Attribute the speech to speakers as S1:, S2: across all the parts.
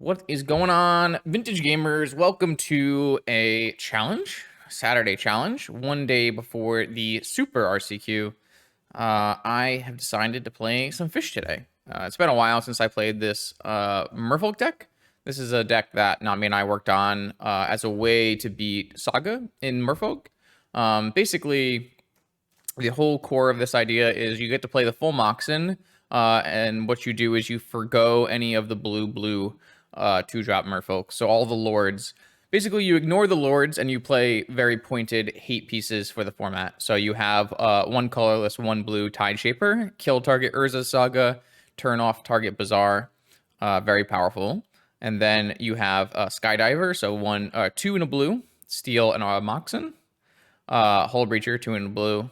S1: What is going on, vintage gamers? Welcome to a challenge, Saturday challenge, one day before the Super RCQ. I have decided to play some fish today. It's been a while since I played this Merfolk deck. This is a deck that Nami and I worked on as a way to beat Saga in Merfolk. Basically, the whole core of this idea is you get to play the full Moxen, and what you do is you forgo any of the blue 2-drop Merfolk. So all the lords. Basically, you ignore the lords and you play very pointed hate pieces for the format. So you have one colorless, one blue Tide Shaper, kill target Urza Saga, turn off target Bazaar. Very powerful. And then you have Skydiver, so two in a blue, steal and a Moxen. Hull Breacher, 2 in a blue.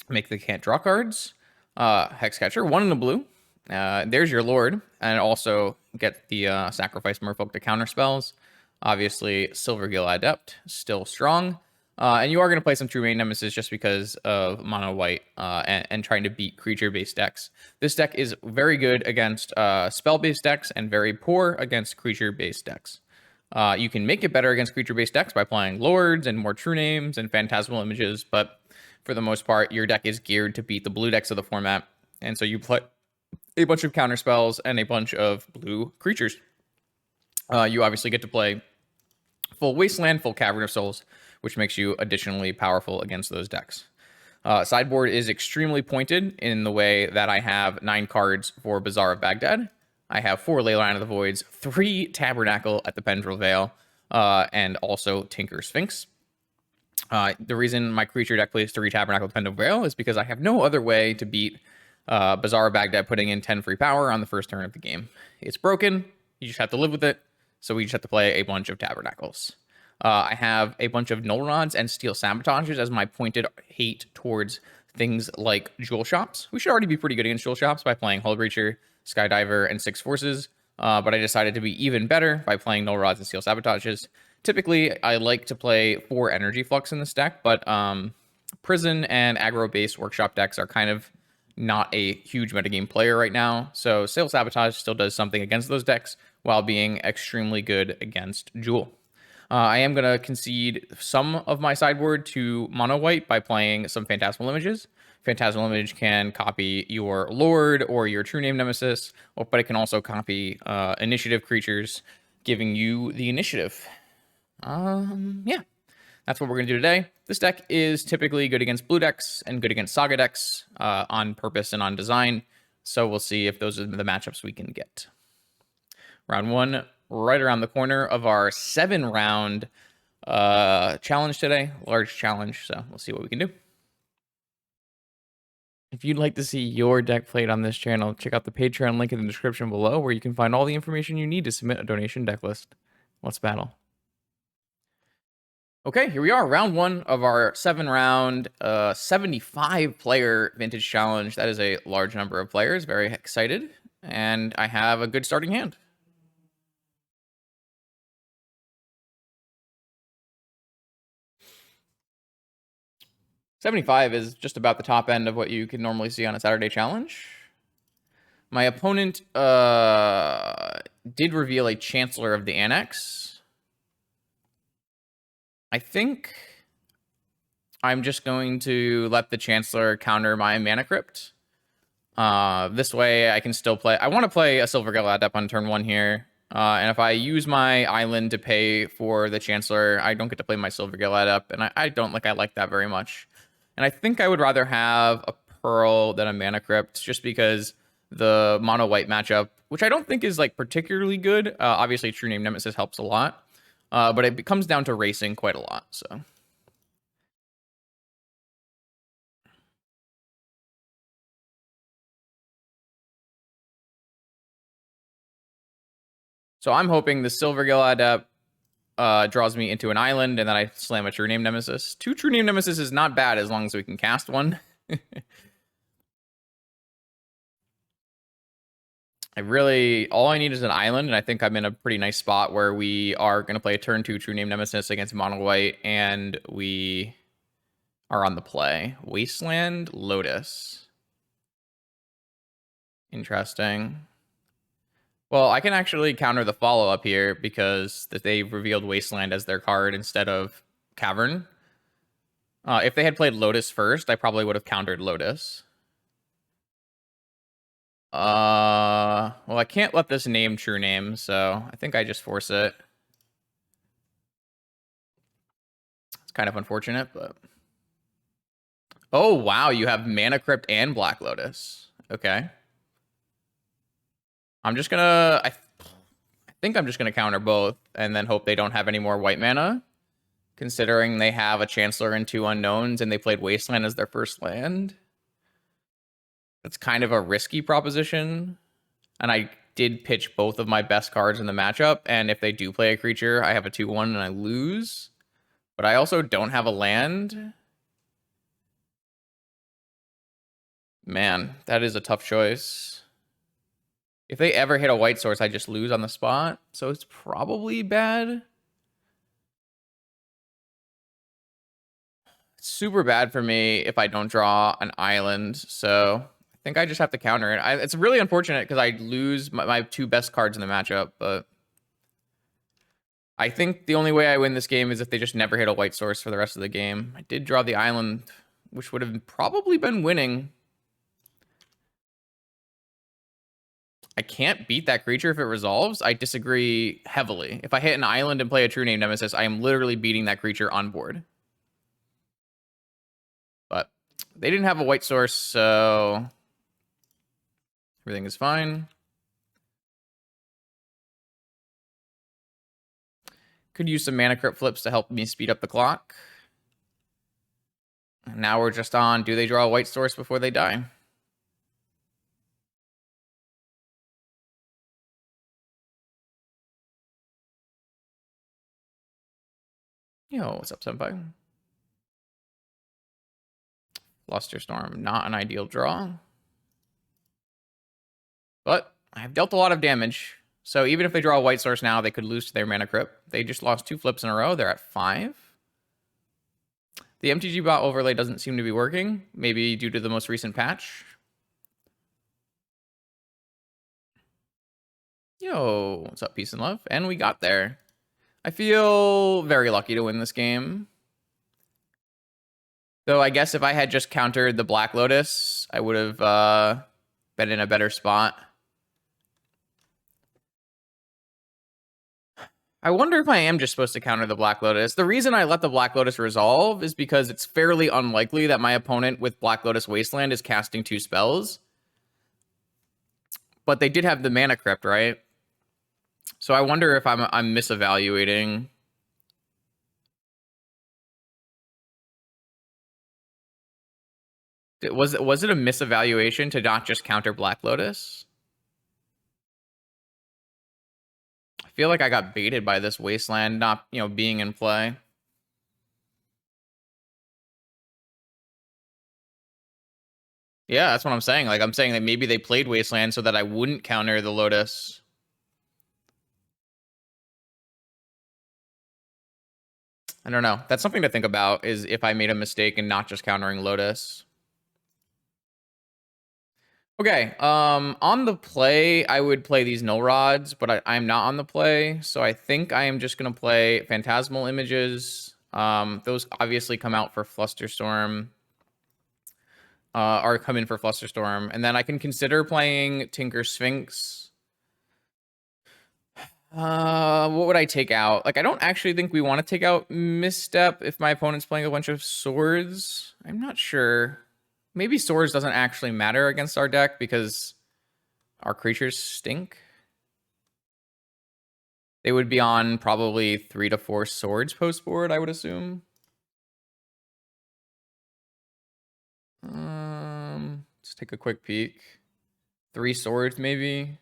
S1: Make the can't draw cards. Hexcatcher, 1 in a blue. There's your Lord, and also get the Sacrifice Merfolk to counter spells. Obviously, Silvergill Adept, still strong. And you are going to play some True Main Nemesis just because of mono white and trying to beat creature-based decks. This deck is very good against spell-based decks and very poor against creature-based decks. You can make it better against creature-based decks by playing Lords and more True Names and Phantasmal Images, but for the most part, your deck is geared to beat the blue decks of the format, and so you play a bunch of counter spells and a bunch of blue creatures. You obviously get to play full Wasteland, full Cavern of Souls, which makes you additionally powerful against those decks. Sideboard is extremely pointed in the way that I have 9 cards for Bazaar of Baghdad. I have 4 Leyline of the Voids, 3 Tabernacle at the Pendril Vale, and also Tinker Sphinx. The reason my creature deck plays 3 Tabernacle at the Pendril Vale is because I have no other way to beat Bazaar of Baghdad putting in 10 free power on the first turn of the game. It's broken. You just have to live with it. So we just have to play a bunch of Tabernacles. I have a bunch of Null Rods and Steel Sabotages as my pointed hate towards things like Jewel Shops. We should already be pretty good against Jewel Shops by playing Hull Breacher, Skydiver, and 6 Forces. But I decided to be even better by playing Null Rods and Steel Sabotages. Typically, I like to play 4 Energy Flux in this deck, but Prison and aggro-based Workshop decks are kind of not a huge metagame player right now. So Steel Sabotage still does something against those decks while being extremely good against Jewel. I am going to concede some of my sideboard to mono white by playing some Phantasmal Images. Phantasmal Image can copy your Lord or your True Name Nemesis, but it can also copy initiative creatures, giving you the initiative. Yeah, that's what we're going to do today. This deck is typically good against blue decks and good against Saga decks on purpose and on design. So we'll see if those are the matchups we can get. Round 1, right around the corner of our 7-round challenge today. Large challenge, so we'll see what we can do. If you'd like to see your deck played on this channel, check out the Patreon link in the description below, where you can find all the information you need to submit a donation deck list. Let's battle. Okay, here we are, round 1 of our 7-round, 75-player vintage challenge. That is a large number of players, very excited, and I have a good starting hand. $75 is just about the top end of what you can normally see on a Saturday challenge. My opponent did reveal a Chancellor of the Annex. I think I'm just going to let the Chancellor counter my Mana Crypt. This way I can still play. I want to play a Silvergill Adept on turn 1 here. And if I use my island to pay for the Chancellor, I don't get to play my Silvergill Adept. And I don't like that very much. And I think I would rather have a Pearl than a Mana Crypt, just because the mono white matchup, which I don't think is like particularly good. Obviously, True Name Nemesis helps a lot. But it comes down to racing quite a lot, so. So I'm hoping the Silvergill Adept draws me into an island, and then I slam a True Name Nemesis. 2 True Name Nemesis is not bad as long as we can cast one. All I need is an island, and I think I'm in a pretty nice spot where we are going to play a turn 2 True Name Nemesis against mono white, and we are on the play. Wasteland, Lotus. Interesting. Well, I can actually counter the follow-up here because they revealed Wasteland as their card instead of Cavern. If they had played Lotus first, I probably would have countered Lotus. Well, I can't let this name true name, so I think I just force it. It's kind of unfortunate, but... Oh, wow, you have Mana Crypt and Black Lotus. Okay. I'm just gonna... I think I'm just gonna counter both and then hope they don't have any more white mana, considering they have a Chancellor and 2 Unknowns and they played Wasteland as their first land. That's kind of a risky proposition. And I did pitch both of my best cards in the matchup, and if they do play a creature, I have a 2-1 and I lose. But I also don't have a land. Man, that is a tough choice. If they ever hit a white source, I just lose on the spot. So it's probably bad. It's super bad for me if I don't draw an island. So I think I just have to counter it. It's really unfortunate because I lose my 2 best cards in the matchup. But I think the only way I win this game is if they just never hit a white source for the rest of the game. I did draw the island, which would have probably been winning. I can't beat that creature if it resolves. I disagree heavily. If I hit an island and play a True Name Nemesis, I am literally beating that creature on board. But they didn't have a white source, so everything is fine. Could use some Mana Crypt flips to help me speed up the clock. Now we're just on, do they draw a white source before they die? Yo, what's up, Senpai? Flusterstorm, not an ideal draw. But I've dealt a lot of damage. So even if they draw a white source now, they could lose to their Mana Crypt. They just lost 2 flips in a row. They're at 5. The MTG bot overlay doesn't seem to be working, maybe due to the most recent patch. Yo, what's up, peace and love? And we got there. I feel very lucky to win this game. Though I guess if I had just countered the Black Lotus, I would have been in a better spot. I wonder if I am just supposed to counter the Black Lotus. The reason I let the Black Lotus resolve is because it's fairly unlikely that my opponent with Black Lotus Wasteland is casting 2 spells. But they did have the Mana Crypt, right? So I wonder if I'm misevaluating. Was it a misevaluation to not just counter Black Lotus? I feel like I got baited by this Wasteland not, being in play. Yeah, that's what I'm saying. Like, I'm saying that maybe they played Wasteland so that I wouldn't counter the Lotus. I don't know. That's something to think about, is if I made a mistake in not just countering Lotus. Okay, on the play, I would play these Null Rods, but I'm not on the play, so I think I am just going to play Phantasmal Images. Those obviously come out for Flusterstorm, or come in for Flusterstorm, and then I can consider playing Tinker Sphinx. What would I take out? Like, I don't actually think we want to take out Misstep if my opponent's playing a bunch of swords. I'm not sure. Maybe swords doesn't actually matter against our deck because our creatures stink. They would be on probably 3 to 4 swords post board, I would assume. Let's take a quick peek. 3 swords, maybe.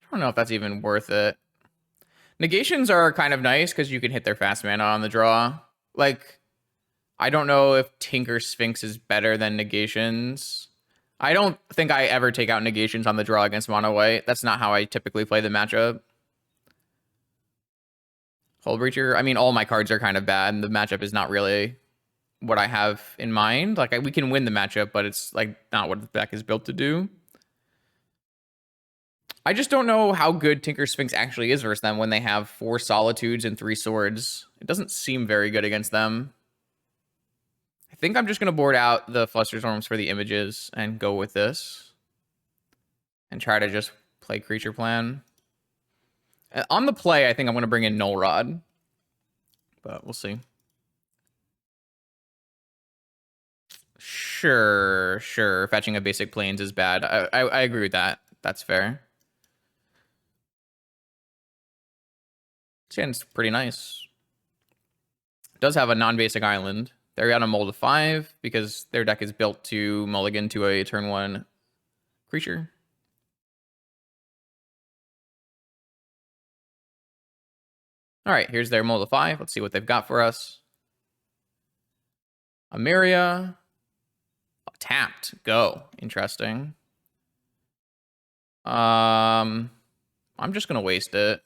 S1: I don't know if that's even worth it. Negations are kind of nice because you can hit their fast mana on the draw. Like, I don't know if Tinker Sphinx is better than negations. I don't think I ever take out negations on the draw against mono white. That's not how I typically play the matchup. Hull Breacher, I mean, all my cards are kind of bad, and the matchup is not really what I have in mind. Like, we can win the matchup, but it's like not what the deck is built to do. I just don't know how good Tinker Sphinx actually is versus them when they have 4 Solitudes and 3 Swords. It doesn't seem very good against them. I think I'm just going to board out the Flusterstorms for the images and go with this. And try to just play Creature Plan. On the play, I think I'm going to bring in Null Rod. But we'll see. Sure. Fetching a basic planes is bad. I agree with that. That's fair. This hand's pretty nice. Does have a non-basic island. They're on a mold of 5 because their deck is built to mulligan to a turn 1 creature. All right, here's their mold of 5. Let's see what they've got for us. Amiria. Tapped. Go. Interesting. I'm just going to waste it.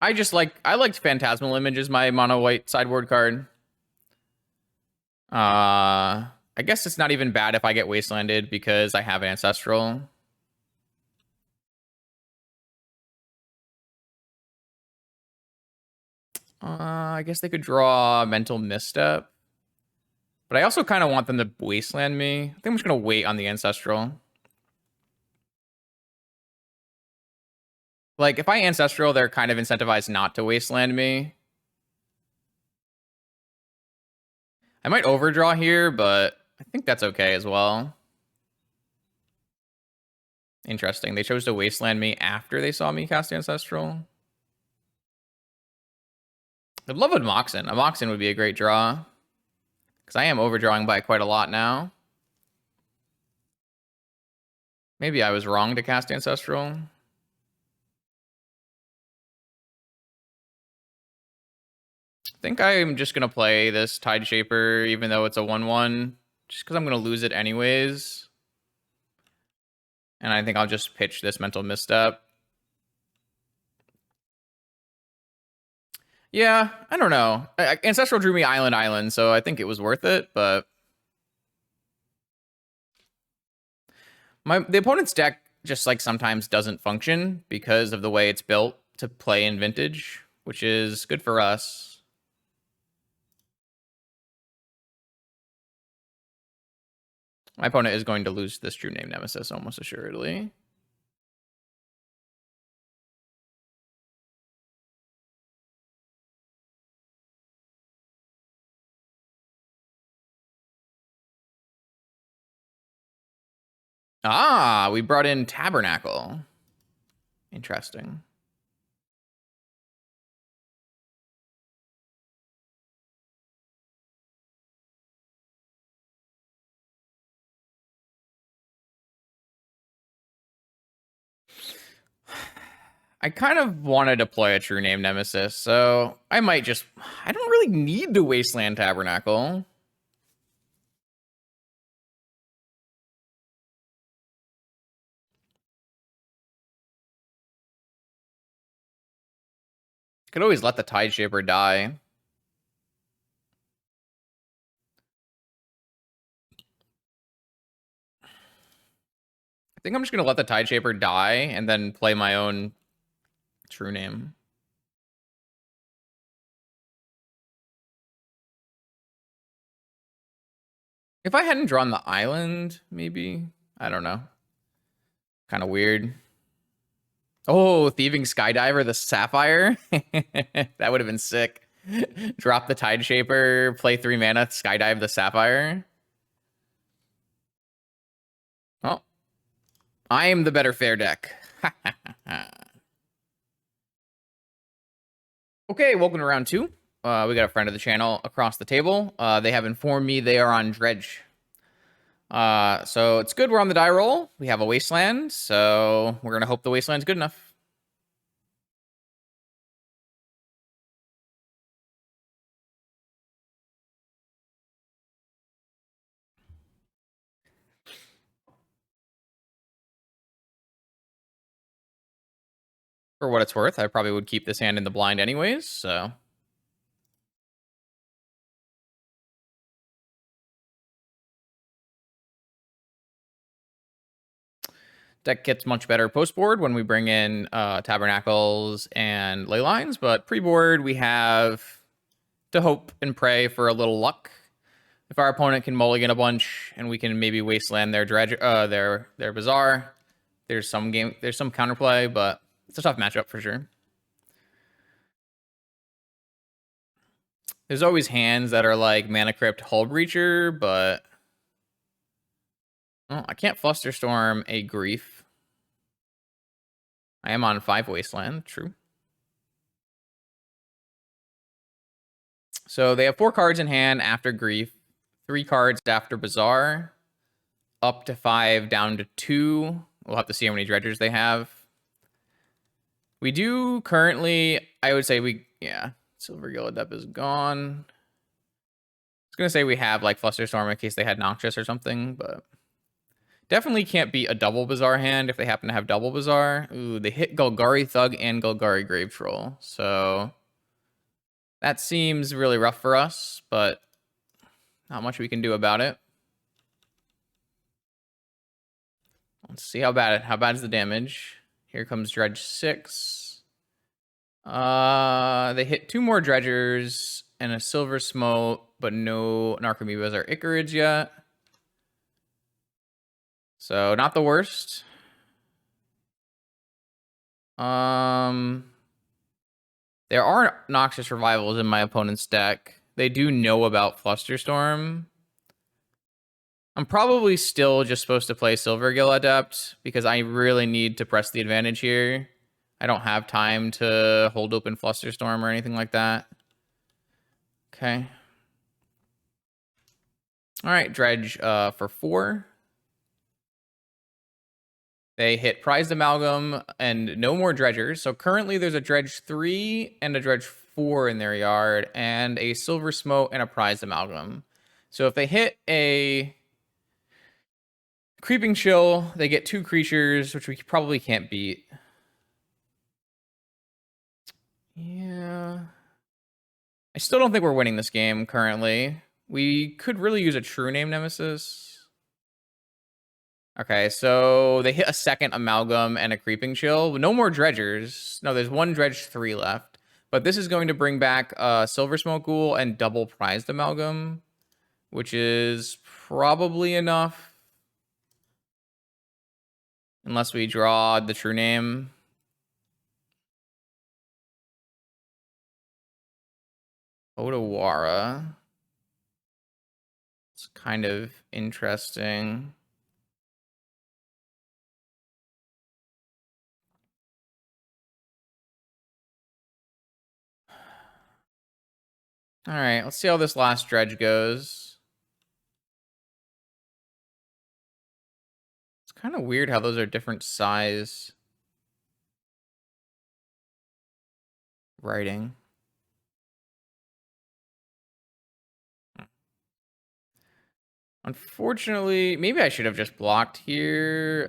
S1: I liked Phantasmal Image as my mono white sideboard card. I guess it's not even bad if I get wastelanded because I have Ancestral. I guess they could draw Mental Misstep. But I also kind of want them to wasteland me. I think I'm just going to wait on the Ancestral. Like, if I Ancestral, they're kind of incentivized not to wasteland me. I might overdraw here, but I think that's okay as well. Interesting. They chose to wasteland me after they saw me cast Ancestral. I'd love a Moxen. A Moxen would be a great draw. Because I am overdrawing by quite a lot now. Maybe I was wrong to cast Ancestral. I think I'm just going to play this Tide Shaper, even though it's a 1-1. Just because I'm going to lose it anyways. And I think I'll just pitch this Mental Misstep. Yeah, I don't know. Ancestral drew me Island, so I think it was worth it, but... The opponent's deck just, like, sometimes doesn't function because of the way it's built to play in Vintage, which is good for us. My opponent is going to lose this True Name Nemesis almost assuredly. Ah, we brought in Tabernacle. Interesting. I kind of want to deploy a True Name Nemesis, so I might just... I don't really need to Wasteland Tabernacle. Could always let the Tide Shaper die. I think I'm just going to let the Tide Shaper die and then play my own True Name. If I hadn't drawn the island, maybe. I don't know. Kind of weird. Oh, Thieving Skydiver, the Sapphire. That would have been sick. Drop the Tide Shaper, play 3 mana, Skydive the Sapphire. Oh. I am the better fair deck. Okay, welcome to round 2. We got a friend of the channel across the table. They have informed me they are on Dredge. So it's good we're on the die roll. We have a Wasteland, so we're going to hope the Wasteland's good enough. For what it's worth, I probably would keep this hand in the blind anyways, so. Deck gets much better post-board when we bring in Tabernacles and Leylines, but pre-board we have to hope and pray for a little luck. If our opponent can mulligan a bunch and we can maybe wasteland their Dredge, their Bazaar, there's some counterplay, but it's a tough matchup for sure. There's always hands that are like Mana Crypt, Hull Breacher, but I can't Flusterstorm a Grief. I am on 5 Wasteland, true. So they have 4 cards in hand after Grief, 3 cards after Bazaar, up to 5, down to 2. We'll have to see how many Dredgers they have. We do currently, I would say Silver Gilded is gone. I was going to say we have like Flusterstorm in case they had Noxious or something, but definitely can't beat a double Bazaar hand if they happen to have double Bazaar. Ooh, they hit Golgari Thug and Golgari Grave Troll, so that seems really rough for us, but not much we can do about it. Let's see how bad is the damage. Here comes Dredge 6. They hit 2 more Dredgers and a Silver Smote, but no Narcomoebas or Icarids yet. So not the worst. There are Noxious Revivals in my opponent's deck. They do know about Flusterstorm. I'm probably still just supposed to play Silvergill Adept because I really need to press the advantage here. I don't have time to hold open Flusterstorm or anything like that. Okay. All right, Dredge for 4. They hit Prized Amalgam and no more Dredgers. So currently there's a Dredge 3 and a Dredge 4 in their yard and a Silver Smoke and a Prized Amalgam. So if they hit a Creeping Chill, they get 2 creatures, which we probably can't beat. Yeah. I still don't think we're winning this game currently. We could really use a True Name Nemesis. Okay, so they hit a second Amalgam and a Creeping Chill. No more Dredgers. No, there's 1 Dredge 3 left. But this is going to bring back Silver Smoke Ghoul and double Prized Amalgam, which is probably enough. Unless we draw the True Name. Odawara. It's kind of interesting. All right, let's see how this last Dredge goes. It's kind of weird how those are different size writing. Unfortunately, maybe I should have just blocked here.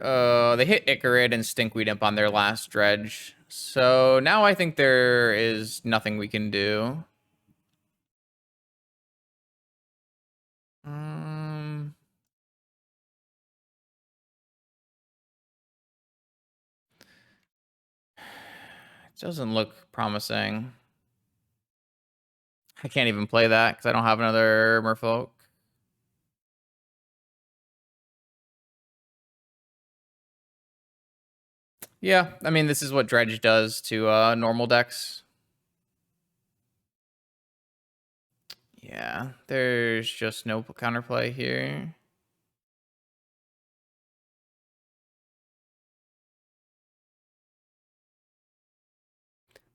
S1: They hit Icarid and Stinkweed Imp on their last Dredge. So now I think there is nothing we can do. It doesn't look promising. I can't even play that because I don't have another Merfolk. Yeah, I mean, this is what Dredge does to normal decks. Yeah, there's just no counterplay here.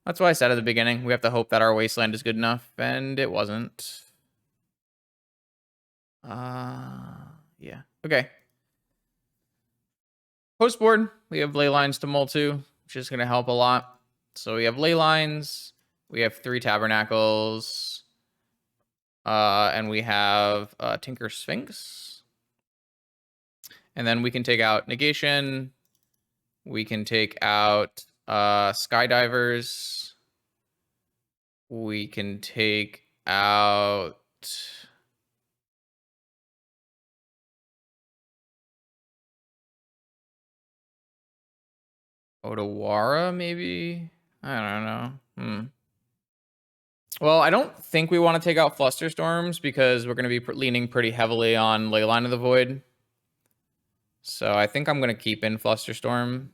S1: That's why I said at the beginning, we have to hope that our Wasteland is good enough, and it wasn't. Yeah, okay. Post board, we have ley lines to mull to, which is going to help a lot. So we have ley lines, we have 3 tabernacles, and we have Tinker Sphinx. And then we can take out negation. We can take out Skydivers. We can take out... Otawara, maybe? I don't know. Well, I don't think we want to take out Flusterstorms because we're going to be leaning pretty heavily on Leyline of the Void. So I think I'm going to keep in Flusterstorm.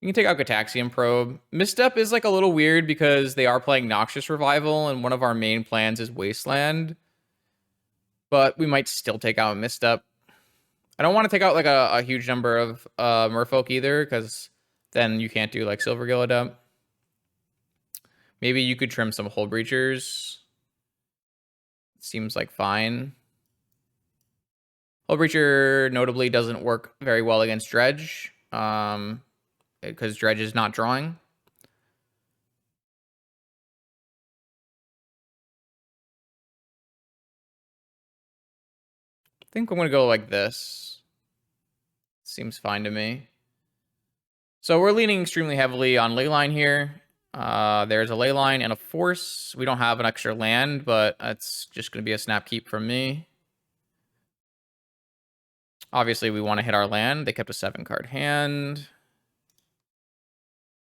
S1: You can take out Gataxian Probe. Misstep is like a little weird because they are playing Noxious Revival, and one of our main plans is Wasteland. But we might still take out Misstep. I don't want to take out like a huge number of Merfolk either, because then you can't do like Silvergill Adept. Maybe you could trim some Hull Breachers. Seems like fine. Hull Breacher notably doesn't work very well against Dredge, because Dredge is not drawing. I think I'm going to go like this. Seems fine to me. So we're leaning extremely heavily on Leyline here. There's a Leyline and a Force. We don't have an extra land, but that's just going to be a snap keep from me. Obviously, we want to hit our land. They kept a 7-card hand.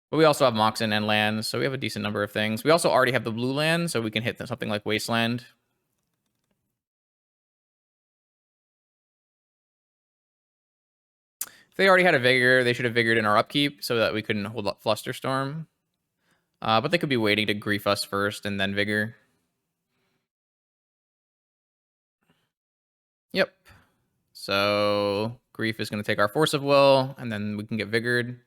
S1: But we also have Moxen and lands, so we have a decent number of things. We also already have the blue land, so we can hit something like Wasteland. If they already had a Vigor, they should have Vigored in our upkeep so that we couldn't hold up Flusterstorm. But they could be waiting to grief us first and then Vigor. Yep. So grief is going to take our Force of Will, and then we can get Vigored.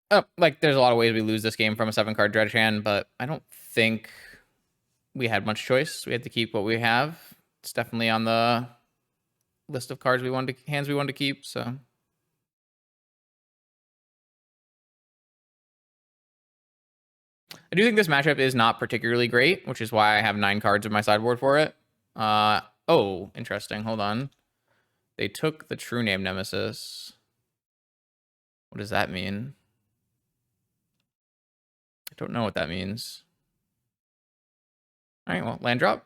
S1: Oh, like there's a lot of ways we lose this game from a 7-card Dredge hand, but I don't think we had much choice. We had to keep what we have. It's definitely on the list of cards hands we wanted to keep, so. I do think this matchup is not particularly great, which is why I have 9 cards in my sideboard for it. Oh, interesting. Hold on. They took the True Name Nemesis. What does that mean? I don't know what that means. All right, well, land drop.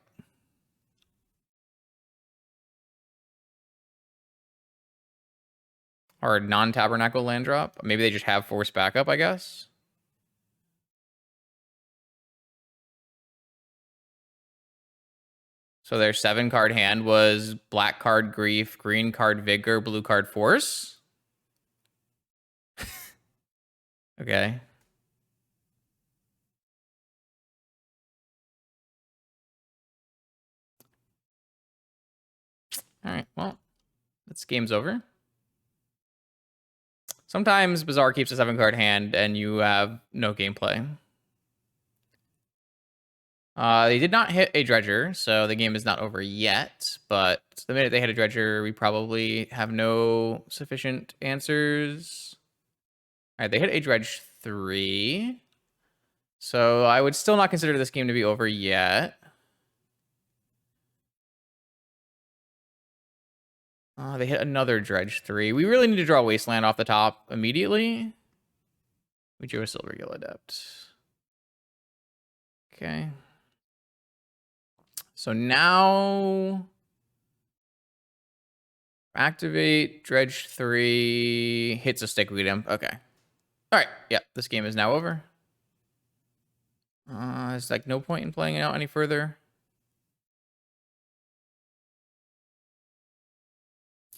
S1: Or non-tabernacle land drop. Maybe they just have Force backup, I guess. So their 7-card hand was black card Grief, green card Vigor, blue card Force. Okay. All right, well, this game's over. Sometimes Bazaar keeps a 7-card hand and you have no gameplay. They did not hit a Dredger, so the game is not over yet. But the minute they hit a Dredger, we probably have no sufficient answers. All right, they hit a Dredge 3. So I would still not consider this game to be over yet. They hit another Dredge 3. We really need to draw Wasteland off the top immediately. We drew a Silvergill Adept. Okay. So now activate Dredge 3, hits a Stickweed Imp. Okay. All right. Yeah, this game is now over. There's like no point in playing it out any further.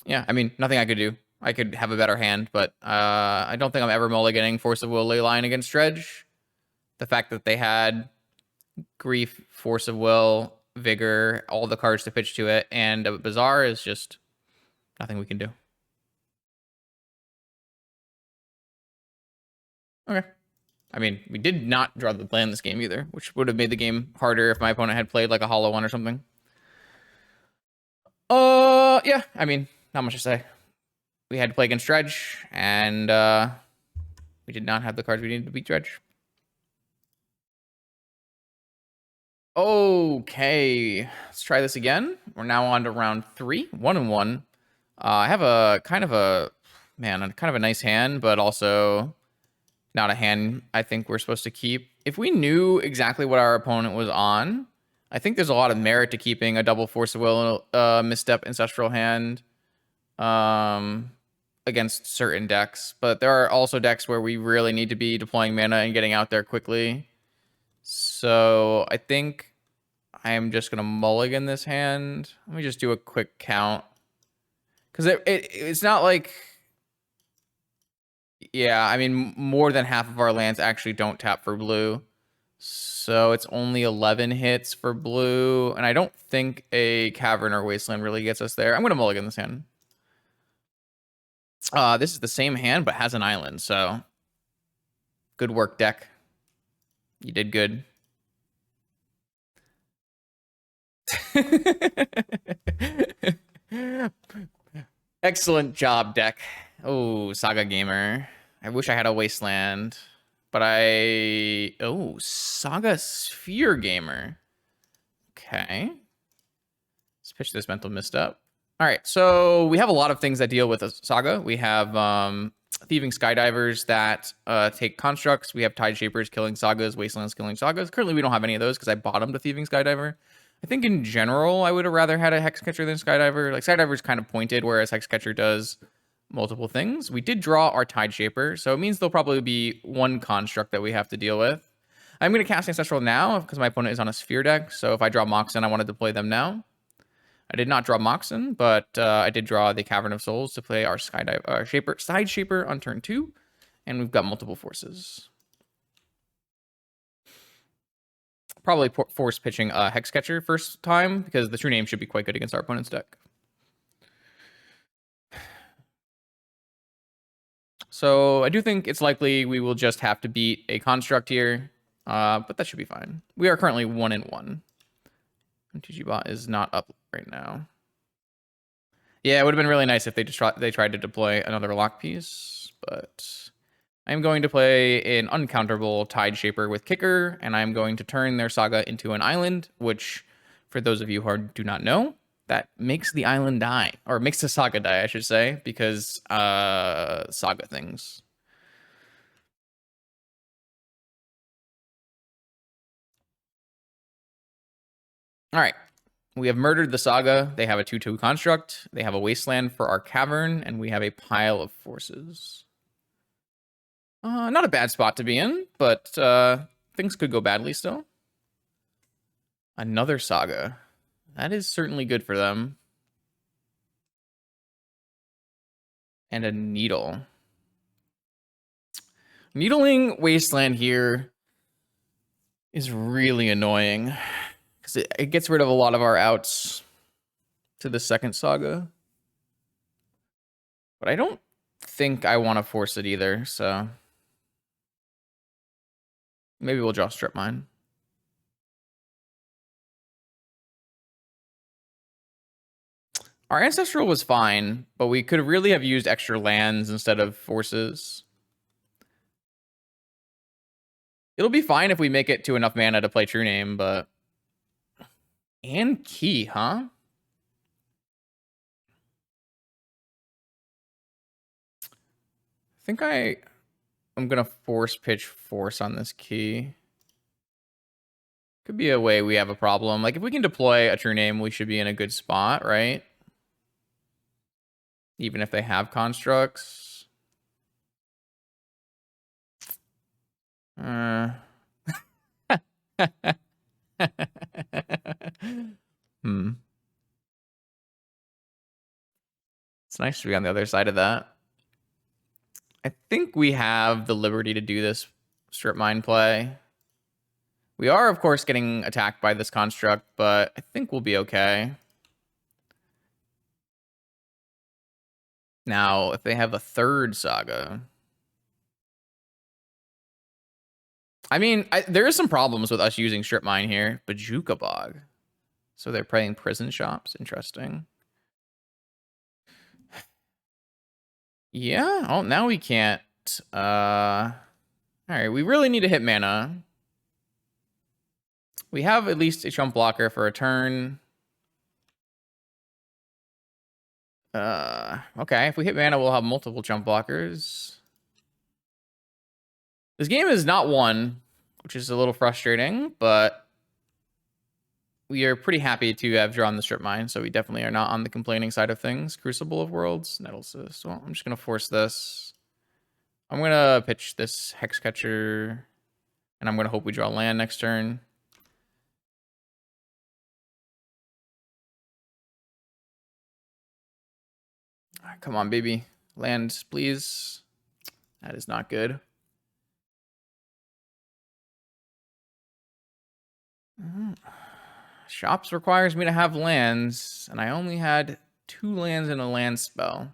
S1: Yeah, I mean, nothing I could do. I could have a better hand, but I don't think I'm ever mulliganing Force of Will Leyline against Dredge. The fact that they had Grief, Force of Will, Vigor, all the cards to pitch to it, and a Bazaar is just nothing we can do. Okay. I mean, we did not draw the play in this game either, which would have made the game harder if my opponent had played like a hollow one or something. Yeah, I mean, not much to say. We had to play against Dredge, and we did not have the cards we needed to beat Dredge. Okay, let's try this again. We're now on to round 3, 1-1. I have a kind of a Man, kind of a nice hand, but also not a hand I think we're supposed to keep. If we knew exactly what our opponent was on, I think there's a lot of merit to keeping a double Force of Will, misstep Ancestral Hand against certain decks. But there are also decks where we really need to be deploying mana and getting out there quickly. So I think I am just going to mulligan this hand. Let me just do a quick count. Because it's not like... Yeah, I mean, more than half of our lands actually don't tap for blue. So it's only 11 hits for blue. And I don't think a Cavern or Wasteland really gets us there. I'm going to mulligan this hand. This is the same hand, but has an island. So good work, deck. You did good. Excellent job, deck. Oh, Saga Gamer. I wish I had a Wasteland, but oh, Saga Sphere Gamer. Okay. Let's pitch this mental misstep. All right, so we have a lot of things that deal with a Saga. We have Thieving Skydivers that take constructs. We have Tide Shapers killing Sagas, Wastelands killing Sagas. Currently, we don't have any of those because I bottomed a Thieving Skydiver. I think in general, I would have rather had a Hexcatcher than Skydiver. Like, Skydiver's kind of pointed, whereas Hexcatcher does multiple things. We did draw our Tide Shaper, so it means there'll probably be one construct that we have to deal with. I'm going to cast Ancestral now because my opponent is on a Sphere deck, so if I draw Moxen, I want to deploy them now. I did not draw Moxen, but I did draw the Cavern of Souls to play our Side Shaper on turn 2, and we've got multiple forces. Probably force pitching Hexcatcher first time, because the true name should be quite good against our opponent's deck. So I do think it's likely we will just have to beat a construct here, but that should be fine. We are currently 1-1. MTG bot is not up right now. Yeah, it would have been really nice if they tried to deploy another lock piece, but I'm going to play an uncounterable Tide Shaper with Kicker, and I'm going to turn their Saga into an island, which, for those of you who do not know, that makes the island die, or makes the Saga die, I should say, because Saga things. All right. We have murdered the Saga. They have a 2/2 construct. They have a Wasteland for our Cavern, and we have a pile of forces. Not a bad spot to be in, but things could go badly still. Another Saga. That is certainly good for them. And a Needle. Needling Wasteland here is really annoying, because it gets rid of a lot of our outs to the second Saga. But I don't think I want to force it either, so maybe we'll draw Strip Mine. Our Ancestral was fine, but we could really have used extra lands instead of forces. It'll be fine if we make it to enough mana to play True Name, but... And Key, huh? I think I'm gonna force pitch Force on this Key. Could be a way we have a problem. Like, if we can deploy a True Name, we should be in a good spot, right? Even if they have constructs. Hmm. It's nice to be on the other side of that. I think we have the liberty to do this Strip Mine play. We are, of course, getting attacked by this construct, but I think we'll be okay. Now, if they have a third Saga... I mean, there is some problems with us using Strip Mine here. Bajuka Bog. So they're playing Prison Shops. Interesting. Yeah. Oh, now we can't. All right. We really need to hit mana. We have at least a Trump blocker for a turn. Okay, if we hit mana, we'll have multiple jump blockers. This game is not won, which is a little frustrating, but we are pretty happy to have drawn the strip mine, so we definitely are not on the complaining side of things. Crucible of Worlds, Nettlecyst. Well, I'm just going to force this. I'm going to pitch this Hexcatcher, and I'm going to hope we draw land next turn. Come on, baby. Land, please. That is not good. Shops requires me to have lands, and I only had 2 lands in a land spell.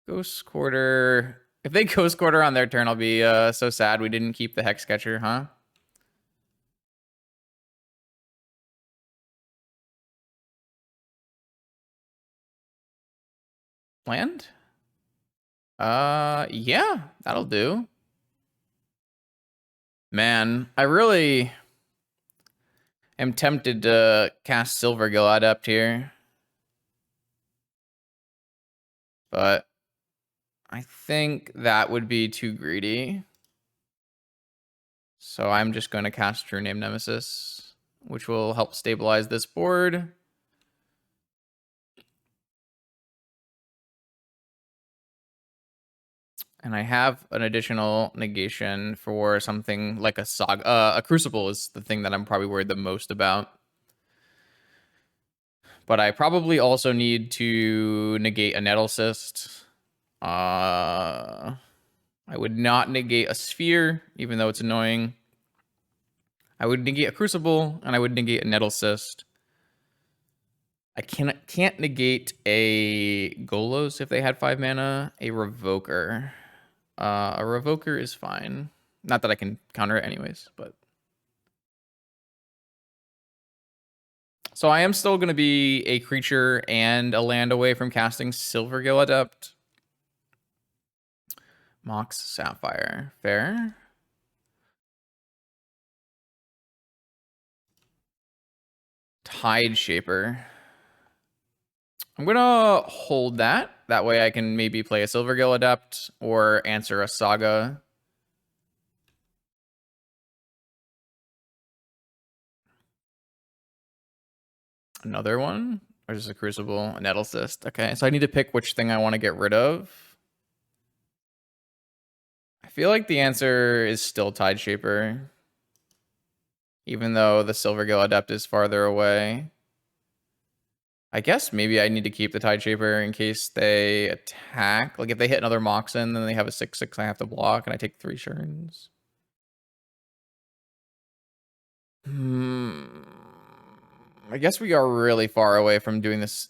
S1: Ghost Quarter. If they Ghost Quarter on their turn, I'll be so sad we didn't keep the Hexcatcher, huh? Land? Yeah, that'll do. Man, I really am tempted to cast Silvergill Adept here. But I think that would be too greedy. So I'm just going to cast True Name Nemesis, which will help stabilize this board. And I have an additional negation for something like a Saga. A Crucible is the thing that I'm probably worried the most about. But I probably also need to negate a Nettlecyst. I would not negate a Sphere, even though it's annoying. I would negate a Crucible, and I would negate a Nettlecyst. I can't negate a Golos if they had 5 mana. A Revoker. A Revoker is fine. Not that I can counter it anyways, but... So I am still going to be a creature and a land away from casting Silvergill Adept. Mox Sapphire. Fair. Tide Shaper. I'm going to hold that. That way I can maybe play a Silvergill Adept or answer a Saga. Another one? Or just a Crucible? A Nettlecyst. Okay, so I need to pick which thing I want to get rid of. I feel like the answer is still Tide Shaper. Even though the Silvergill Adept is farther away. I guess maybe I need to keep the Tide Shaper in case they attack. Like if they hit another Moxen, then they have a 6/6 I have to block and I take 3 turns. I guess we are really far away from doing this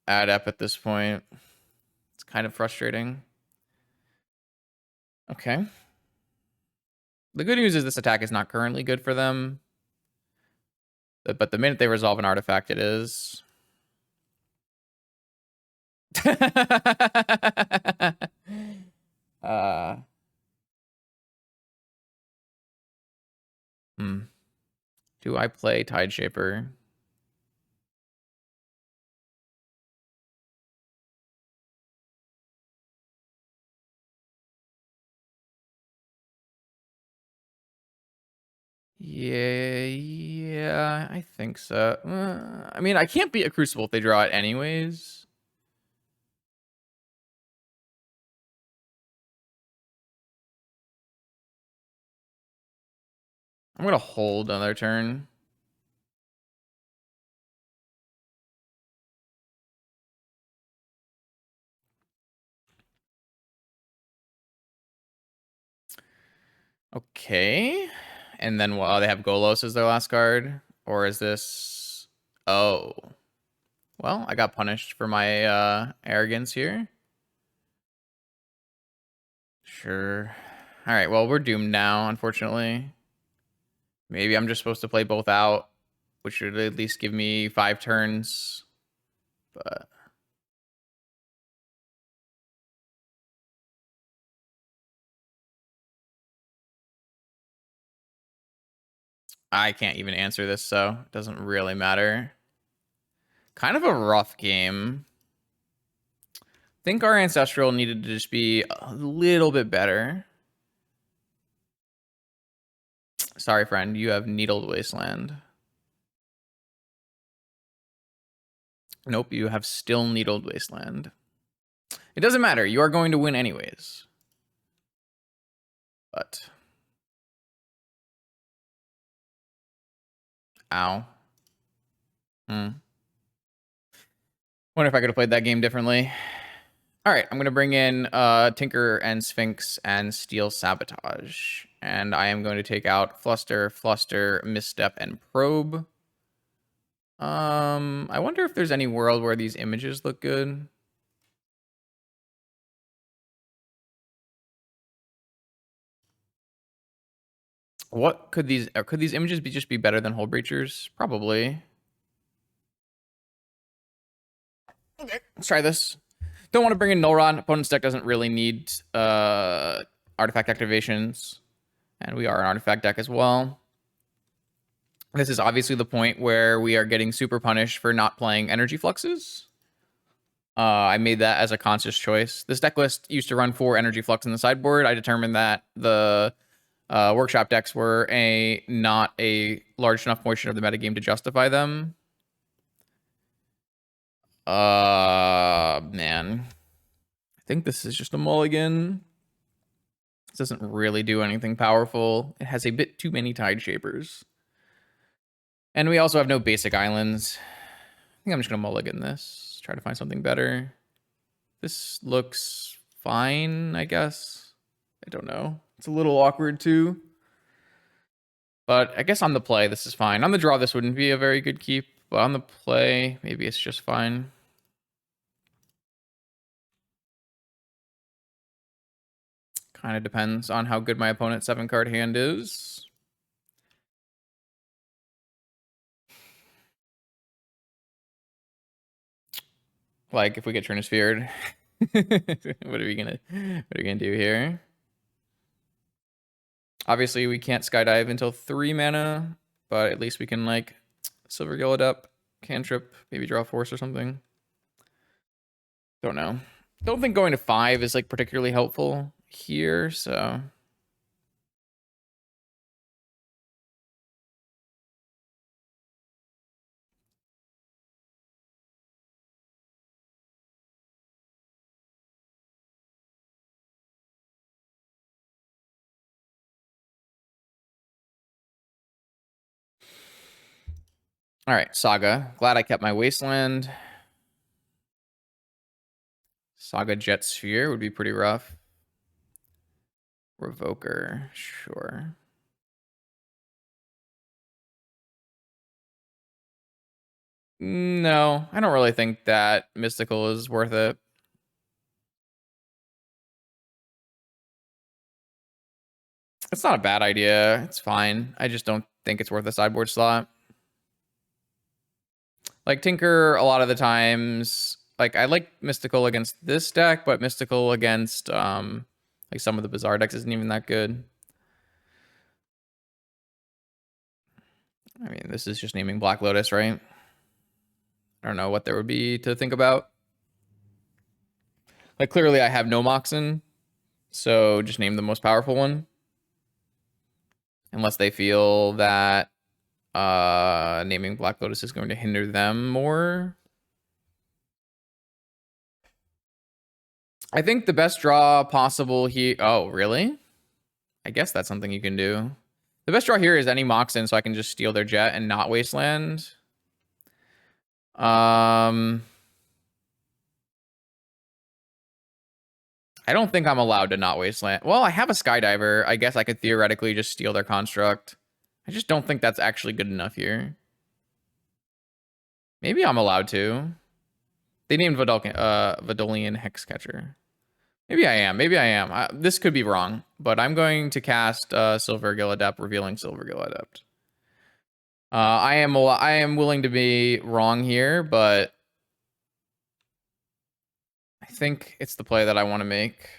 S1: adept at this point. It's kind of frustrating. Okay. The good news is this attack is not currently good for them. But the minute they resolve an artifact, it is. Do I play Tide Shaper? Yeah, I think so. I mean, I can't beat a Crucible if they draw it anyways. I'm gonna hold another turn. Okay. And then they have Golos as their last card? Or is this... Oh. Well, I got punished for my arrogance here. Sure. Alright, well, we're doomed now, unfortunately. Maybe I'm just supposed to play both out, which should at least give me 5 turns. But... I can't even answer this, so it doesn't really matter. Kind of a rough game. think our Ancestral needed to just be a little bit better. Sorry, friend, you have Needled Wasteland. Nope, you have still Needled Wasteland. It doesn't matter. You are going to win anyways. But. Ow. Wonder if I could have played that game differently. All right, I'm going to bring in Tinker and Sphinx and Steel Sabotage. And I am going to take out Fluster, Misstep, and Probe. I wonder if there's any world where these images look good. What could these images just be better than Hull Breachers? Probably. Okay, let's try this. Don't want to bring in Null Rod. Opponent's deck doesn't really need artifact activations. And we are an artifact deck as well. This is obviously the point where we are getting super punished for not playing energy fluxes. I made that as a conscious choice. This deck list used to run 4 energy flux in the sideboard. I determined that the workshop decks were not a large enough portion of the metagame to justify them. Man. I think this is just a mulligan. This doesn't really do anything powerful. It has a bit too many Tide Shapers. And we also have no basic islands. I think I'm just going to mulligan this. Try to find something better. This looks fine, I guess. I don't know. It's a little awkward too. But I guess on the play, this is fine. On the draw, this wouldn't be a very good keep. But on the play, maybe it's just fine. Kind of depends on how good my opponent's 7-card hand is. Like if we get Trinisphered, what are we gonna do here? Obviously, we can't skydive until 3 mana, but at least we can like Silver Gilded up, cantrip, maybe draw Force or something. Don't know. Don't think going to 5 is like particularly helpful here, so. All right, Saga. Glad I kept my Wasteland. Saga Jet Sphere would be pretty rough. Revoker, sure. No, I don't really think that Mystical is worth it. It's not a bad idea. It's fine. I just don't think it's worth a sideboard slot. Like Tinker, a lot of the times, like I like Mystical against this deck, but Mystical against like some of the Bizarre decks isn't even that good. I mean, this is just naming Black Lotus, right? I don't know what there would be to think about. Like clearly I have no Moxen, so just name the most powerful one. Unless they feel that naming Black Lotus is going to hinder them more. I think the best draw possible here. Oh, really? I guess that's something you can do. The best draw here is any Moxen, so I can just steal their jet and not Wasteland. I don't think I'm allowed to not Wasteland. Well, I have a Skydiver. I guess I could theoretically just steal their construct. I just don't think that's actually good enough here. Maybe I'm allowed to. They named Vidolian Hexcatcher. Maybe I am. Maybe I am. This could be wrong, but I'm going to cast Silver Gill Adept, revealing Silver Gill Adept. I am willing to be wrong here, but I think it's the play that I want to make.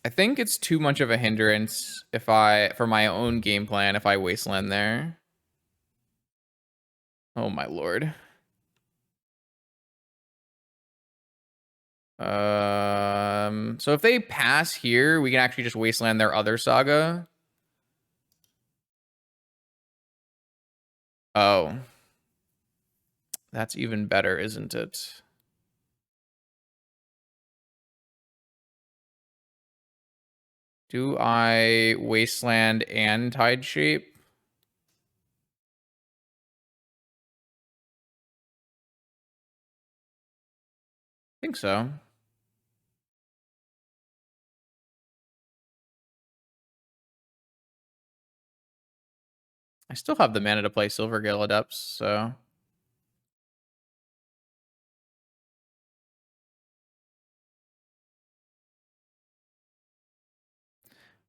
S1: I think it's too much of a hindrance for my own game plan if I Wasteland there. Oh my lord. So if they pass here, we can actually just wasteland their other saga. Oh. That's even better, isn't it? Do I wasteland and tide shape? I think so. I still have the mana to play Silvergale Adepts, so...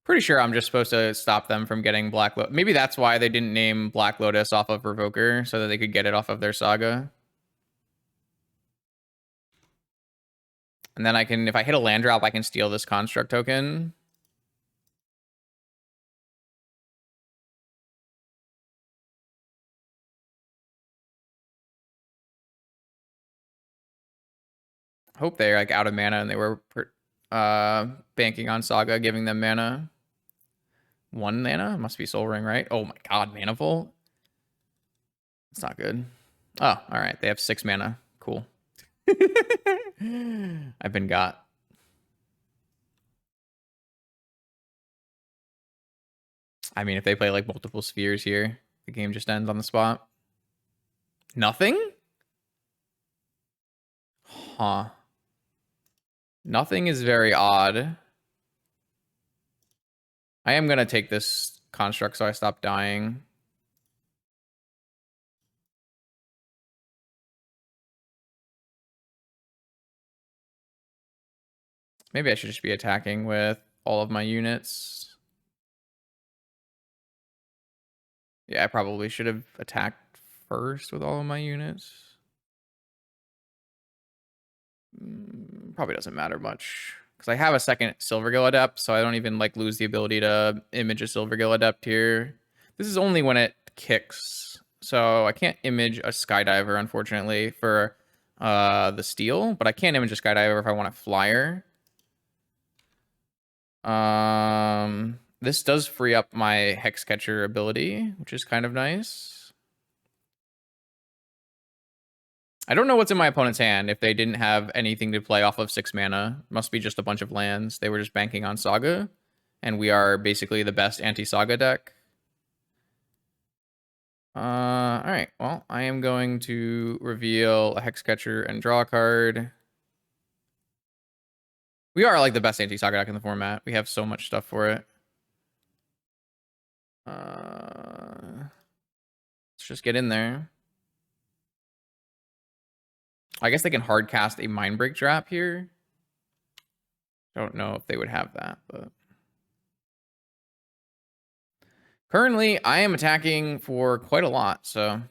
S1: Pretty sure I'm just supposed to stop them from getting Black Lotus. Maybe that's why they didn't name Black Lotus off of Revoker, so that they could get it off of their saga. And then I can, if I hit a land drop, I can steal this construct token. Hope they're like out of mana and they were banking on Saga giving them mana. 1 mana? Must be Soul Ring, right? Oh my god, Manifold? It's not good. Oh, alright. They have 6 mana. Cool. I've been got. I mean, if they play like multiple spheres here, the game just ends on the spot. Nothing? Huh. Nothing is very odd. I am going to take this construct so I stop dying. Maybe I should just be attacking with all of my units. Yeah, I probably should have attacked first with all of my units. Probably doesn't matter much. Because I have a second Silvergill Adept, so I don't even like lose the ability to image a Silvergill Adept here. This is only when it kicks. So I can't image a Skydiver, unfortunately, for the steel. But I can image a Skydiver if I want a flyer. This does free up my Hexcatcher ability, which is kind of nice. I don't know what's in my opponent's hand if they didn't have anything to play off of 6 mana. Must be just a bunch of lands. They were just banking on Saga. And we are basically the best anti-Saga deck. Alright. Well, I am going to reveal a Hexcatcher and draw a card. We are like the best anti-Saga deck in the format. We have so much stuff for it. Let's just get in there. I guess they can hard cast a Mindbreak Trap here. Don't know if they would have that, but... Currently, I am attacking for quite a lot, so...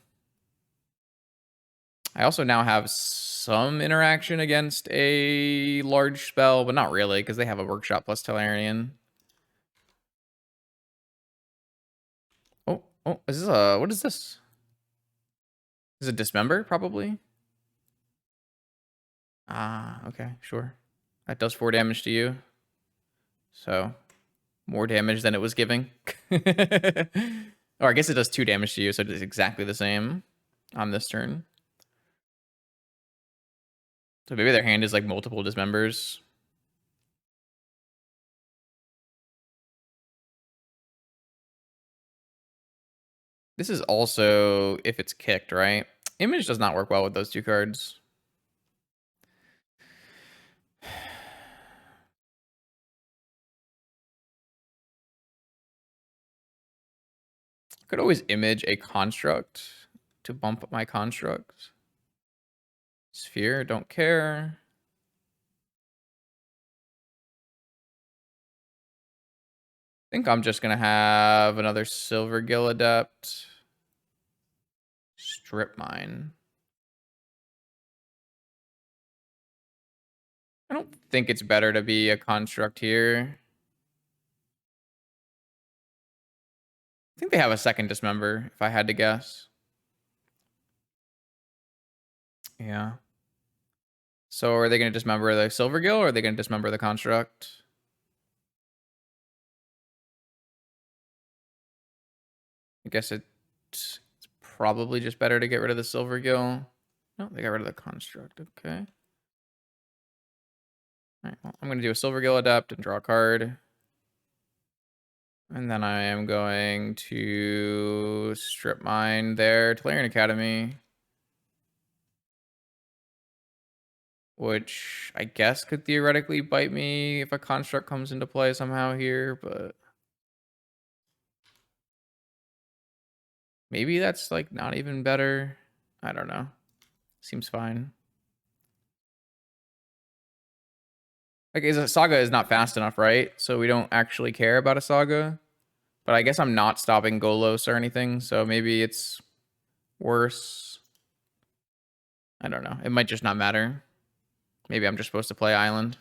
S1: I also now have some interaction against a large spell, but not really, because they have a Workshop plus Tellarian. Oh, is this a... What is this? Is it Dismember, probably? Ah, okay, sure. That does 4 damage to you. So, more damage than it was giving. Or I guess it does 2 damage to you, so it is exactly the same on this turn. So maybe their hand is like multiple Dismembers. This is also if it's kicked, right? Image does not work well with those 2 cards. Could always image a construct to bump my construct. Sphere, don't care. I think I'm just gonna have another Silvergill Adept. Strip Mine. I don't think it's better to be a construct here. I think they have a second Dismember, if I had to guess. Yeah. So are they going to dismember the Silvergill, or are they going to dismember the Construct? I guess it's probably just better to get rid of the Silvergill. No, they got rid of the Construct. Okay. All right, well, I'm going to do a Silvergill Adept and draw a card. And then I am going to strip mine their Tolarian Academy, which I guess could theoretically bite me if a Construct comes into play somehow here, but maybe that's like not even better. I don't know. Seems fine. Like, a Saga is not fast enough, right? So we don't actually care about a Saga. But I guess I'm not stopping Golos or anything, so maybe it's worse. I don't know. It might just not matter. Maybe I'm just supposed to play Island.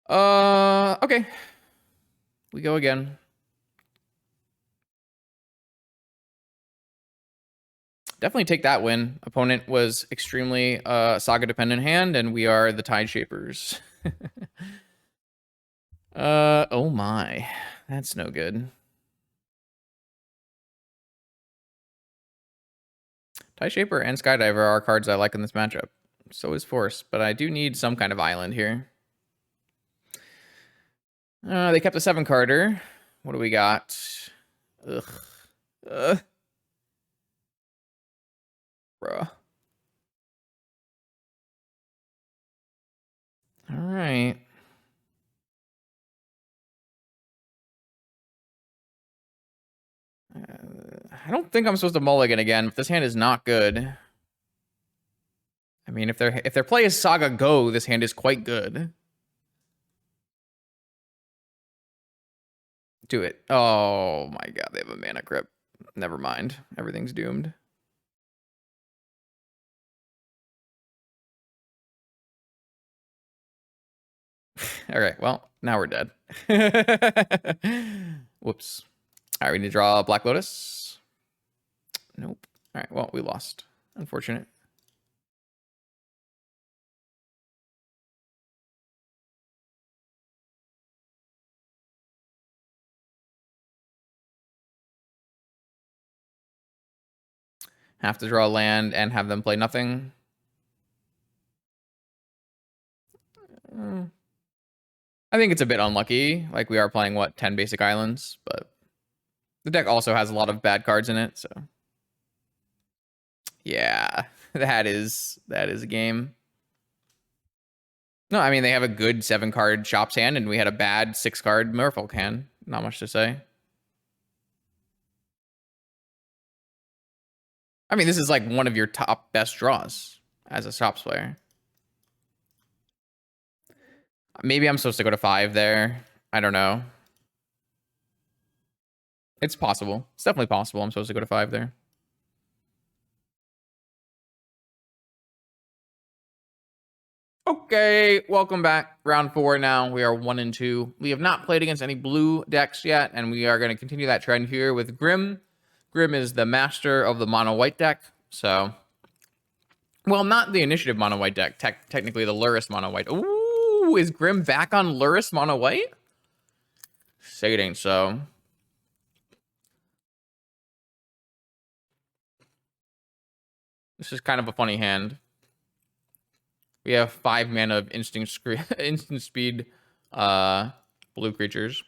S1: Okay. We go again. Definitely take that win. Opponent was extremely Saga dependent hand, and we are the Tide Shapers. Oh my. That's no good. Tide Shaper and Skydiver are cards I like in this matchup. So is Force, but I do need some kind of island here. They kept a 7-carder. What do we got? Ugh. Bruh. All right. I don't think I'm supposed to mulligan again. If this hand is not good. I mean, if their play is Saga Go, this hand is quite good. Do it. Oh my god, they have a mana grip. Never mind. Everything's doomed. All right, well, now we're dead. Whoops. All right, we need to draw Black Lotus. Nope. All right, well, we lost. Unfortunate. Have to draw land and have them play nothing. I think it's a bit unlucky. Like, we are playing, what, 10 basic islands? But the deck also has a lot of bad cards in it, so... Yeah, that is a game. No, I mean, they have a good 7-card Shops hand, and we had a bad 6-card Merfolk hand. Not much to say. I mean, this is like one of your top best draws as a Shops player. Maybe I'm supposed to go to 5 there. I don't know. It's possible. It's definitely possible I'm supposed to go to 5 there. Okay, welcome back. Round 4 now. We are 1 and 2. We have not played against any blue decks yet, and we are going to continue that trend here with Grim. Grim is the master of the mono-white deck, so... Well, not the initiative mono-white deck. Technically the Lurrus mono-white. Ooh, is Grim back on Lurrus mono-white? Say it ain't so. This is kind of a funny hand. We have 5 mana of instant speed blue creatures.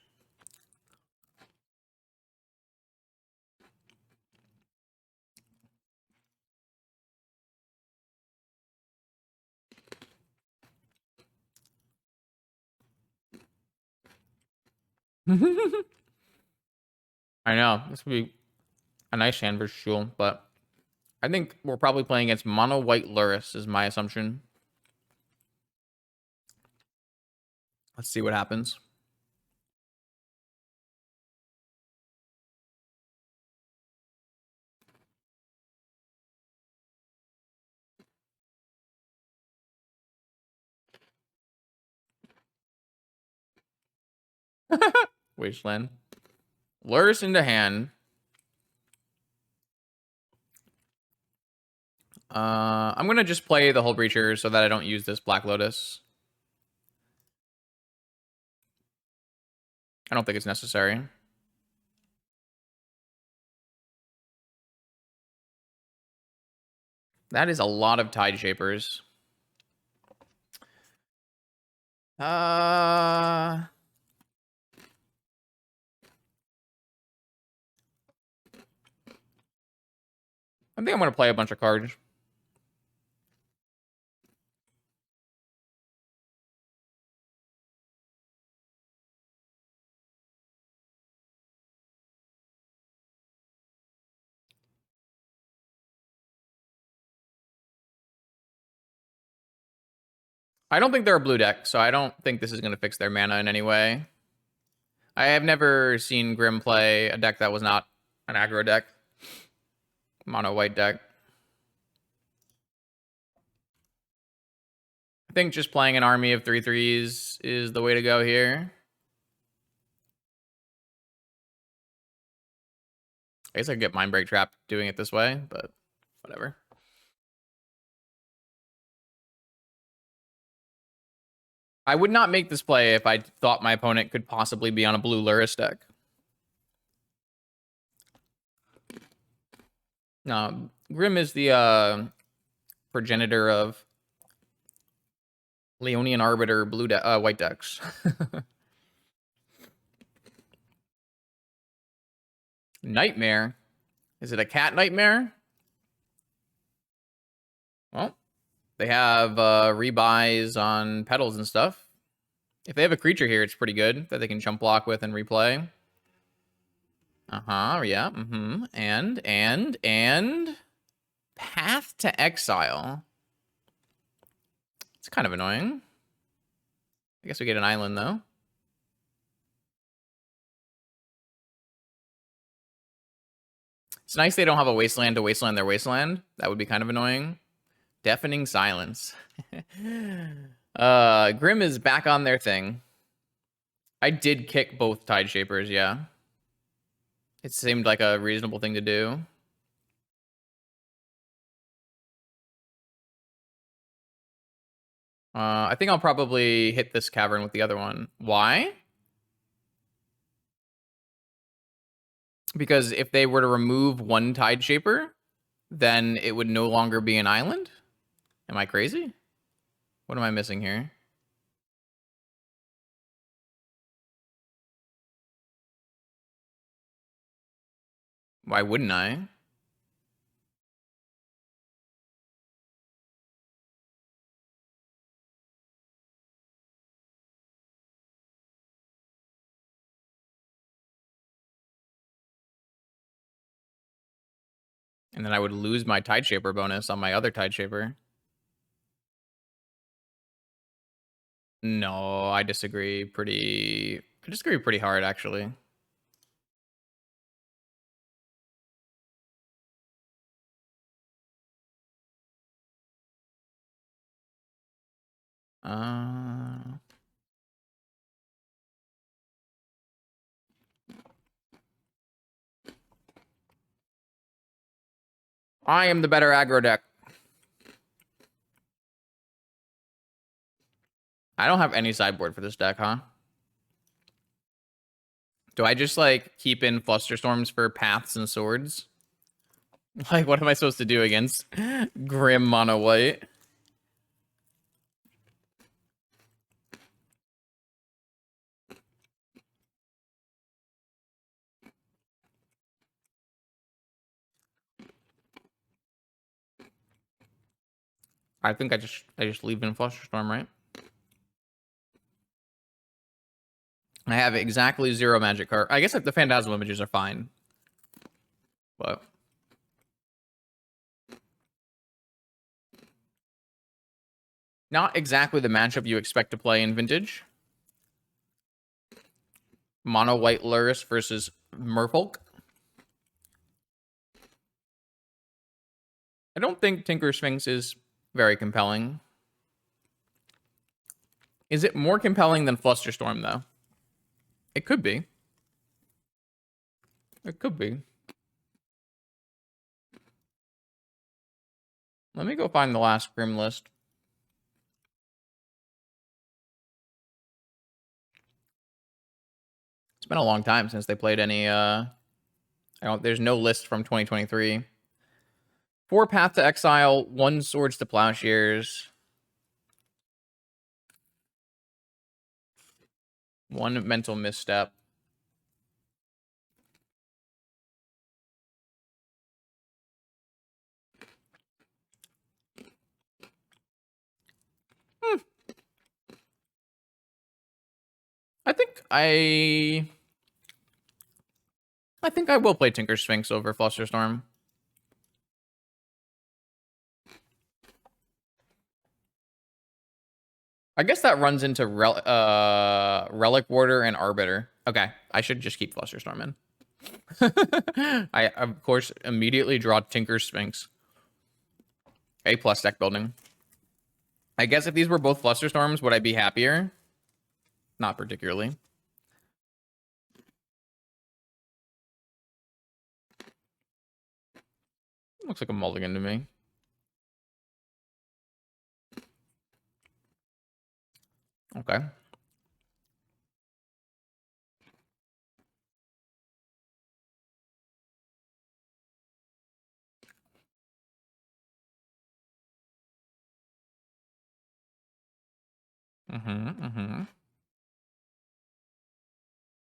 S1: I know. This would be a nice hand for Shul, but I think we're probably playing against mono white Lurrus is my assumption. Let's see what happens. Wasteland. Lurrus into hand. I'm gonna just play the Hull Breacher so that I don't use this Black Lotus. I don't think it's necessary. That is a lot of Tide Shapers. I think I'm gonna play a bunch of cards. I don't think they're a blue deck, so I don't think this is gonna fix their mana in any way. I have never seen Grim play a deck that was not an aggro deck. Mono white deck. I think just playing an army of 3/3s is the way to go here. I guess I could get Mindbreak Trap doing it this way, but whatever. I would not make this play if I thought my opponent could possibly be on a blue Lurrus deck. No, Grim is the progenitor of Leonian Arbiter blue white decks. Nightmare? Is it a cat nightmare? Well, they have rebuys on petals and stuff. If they have a creature here, it's pretty good that they can jump block with and replay. Yeah, And Path to Exile. It's kind of annoying. I guess we get an island, though. It's nice they don't have a wasteland to wasteland their wasteland. That would be kind of annoying. Deafening silence. Grim is back on their thing. I did kick both Tide Shapers, yeah. It seemed like a reasonable thing to do. I think I'll probably hit this cavern with the other one. Why? Because if they were to remove one Tide Shaper, then it would no longer be an island? Am I crazy? What am I missing here? Why wouldn't I? And then I would lose my Tide Shaper bonus on my other Tide Shaper. No, I disagree pretty hard, actually. I am the better aggro deck. I don't have any sideboard for this deck, huh? Do I just, like, keep in Flusterstorms for paths and swords? Like, what am I supposed to do against Grim Mono White? I think I just leave in Flusterstorm, right? I have exactly 0 magic card. I guess like the Phantasmal images are fine. But not exactly the matchup you expect to play in Vintage. Mono White Lurrus versus Merfolk. I don't think Tinker Sphinx is very compelling. Is it more compelling than Flusterstorm, though? It could be. It could be. Let me go find the last Grim list. It's been a long time since they played any, there's no list from 2023. 4 Path to Exile, 1 Swords to Plowshares, 1 Mental Misstep. I think I will play Tinker Sphinx over Flusterstorm. I guess that runs into Relic Warder and Arbiter. Okay, I should just keep Flusterstorm in. I, of course, immediately draw Tinker Sphinx. A+ deck building. I guess if these were both Flusterstorms, would I be happier? Not particularly. Looks like a mulligan to me. Okay.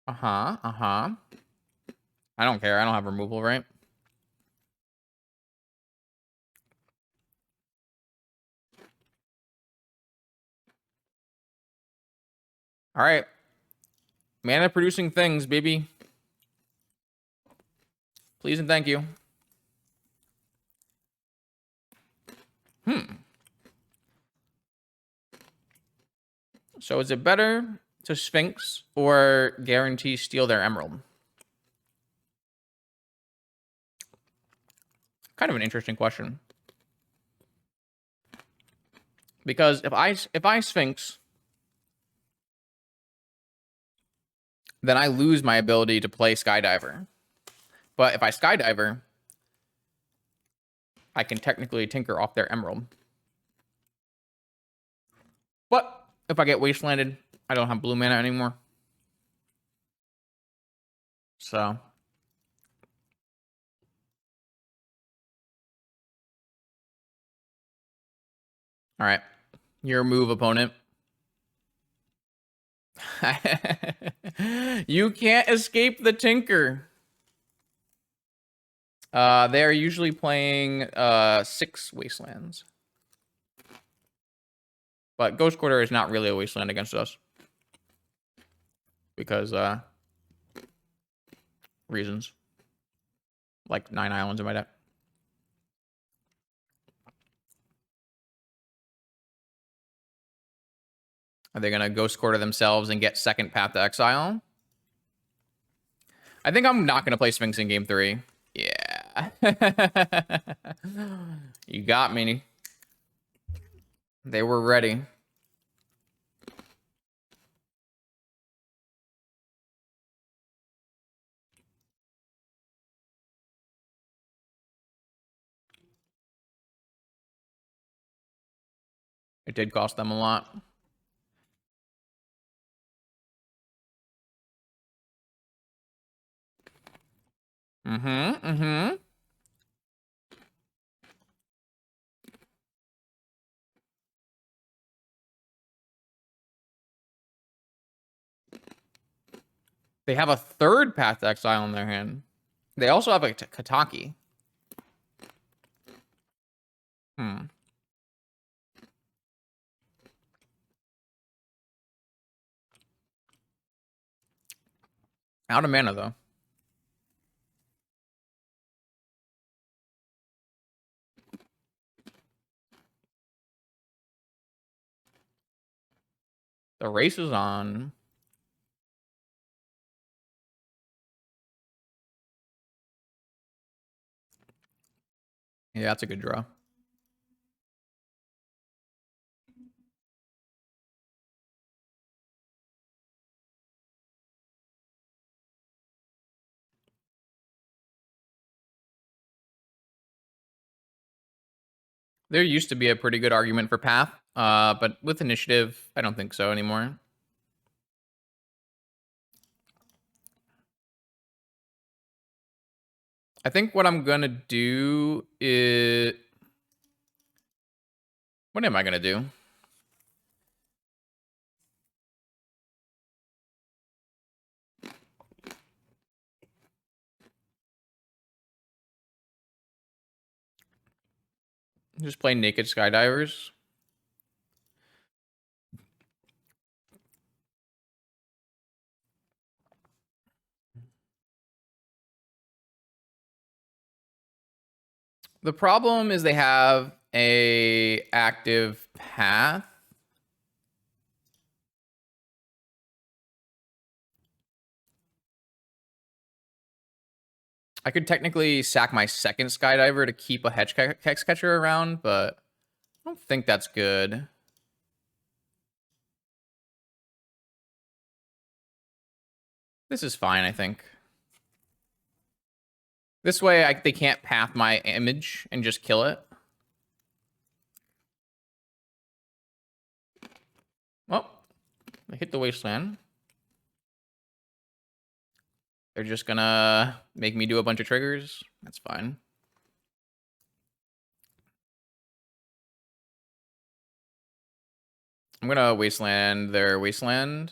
S1: Uh-huh. I don't care. I don't have removal, right? All right. Mana producing things, baby. Please and thank you. So is it better to Sphinx or guarantee steal their emerald? Kind of an interesting question. Because if I Sphinx, then I lose my ability to play Skydiver. But if I Skydiver, I can technically tinker off their emerald. But if I get wastelanded, I don't have blue mana anymore. So. All right. Your move, opponent. You can't escape the tinker. They're usually playing 6 wastelands. But Ghost Quarter is not really a wasteland against us. Because reasons. Like 9 islands in my deck. Are they gonna Ghost Quarter themselves and get second Path to Exile? I think I'm not gonna play Sphinx in game 3. Yeah. You got me. They were ready. It did cost them a lot. They have a third Path to Exile in their hand. They also have a Kataki. Out of mana, though. The race is on. Yeah, that's a good draw. There used to be a pretty good argument for path, but with initiative, I don't think so anymore. I think what I'm gonna do is... What am I gonna do? Just play naked skydivers. The problem is they have a active path. I could technically sack my second skydiver to keep a hex catcher around, but I don't think that's good. This is fine, I think. This way, they can't path my image and just kill it. Well, I hit the wasteland. They're just gonna make me do a bunch of triggers. That's fine. I'm gonna wasteland their wasteland.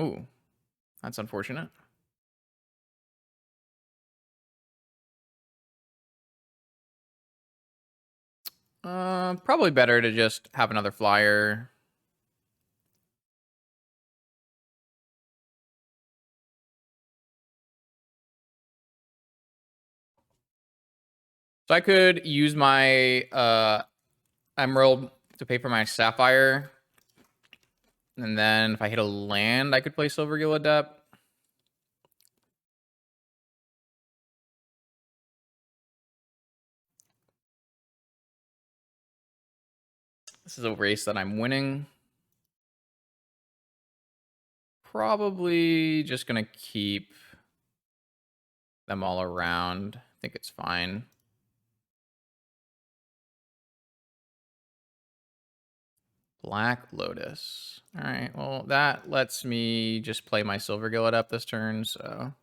S1: Ooh, that's unfortunate. Probably better to just have another flyer. So I could use my emerald to pay for my sapphire. And then if I hit a land, I could play Silver Gill Adept. This is a race that I'm winning. Probably just gonna keep them all around. I think it's fine. Black Lotus. All right, well, that lets me just play my Silver Gill Adept this turn, so...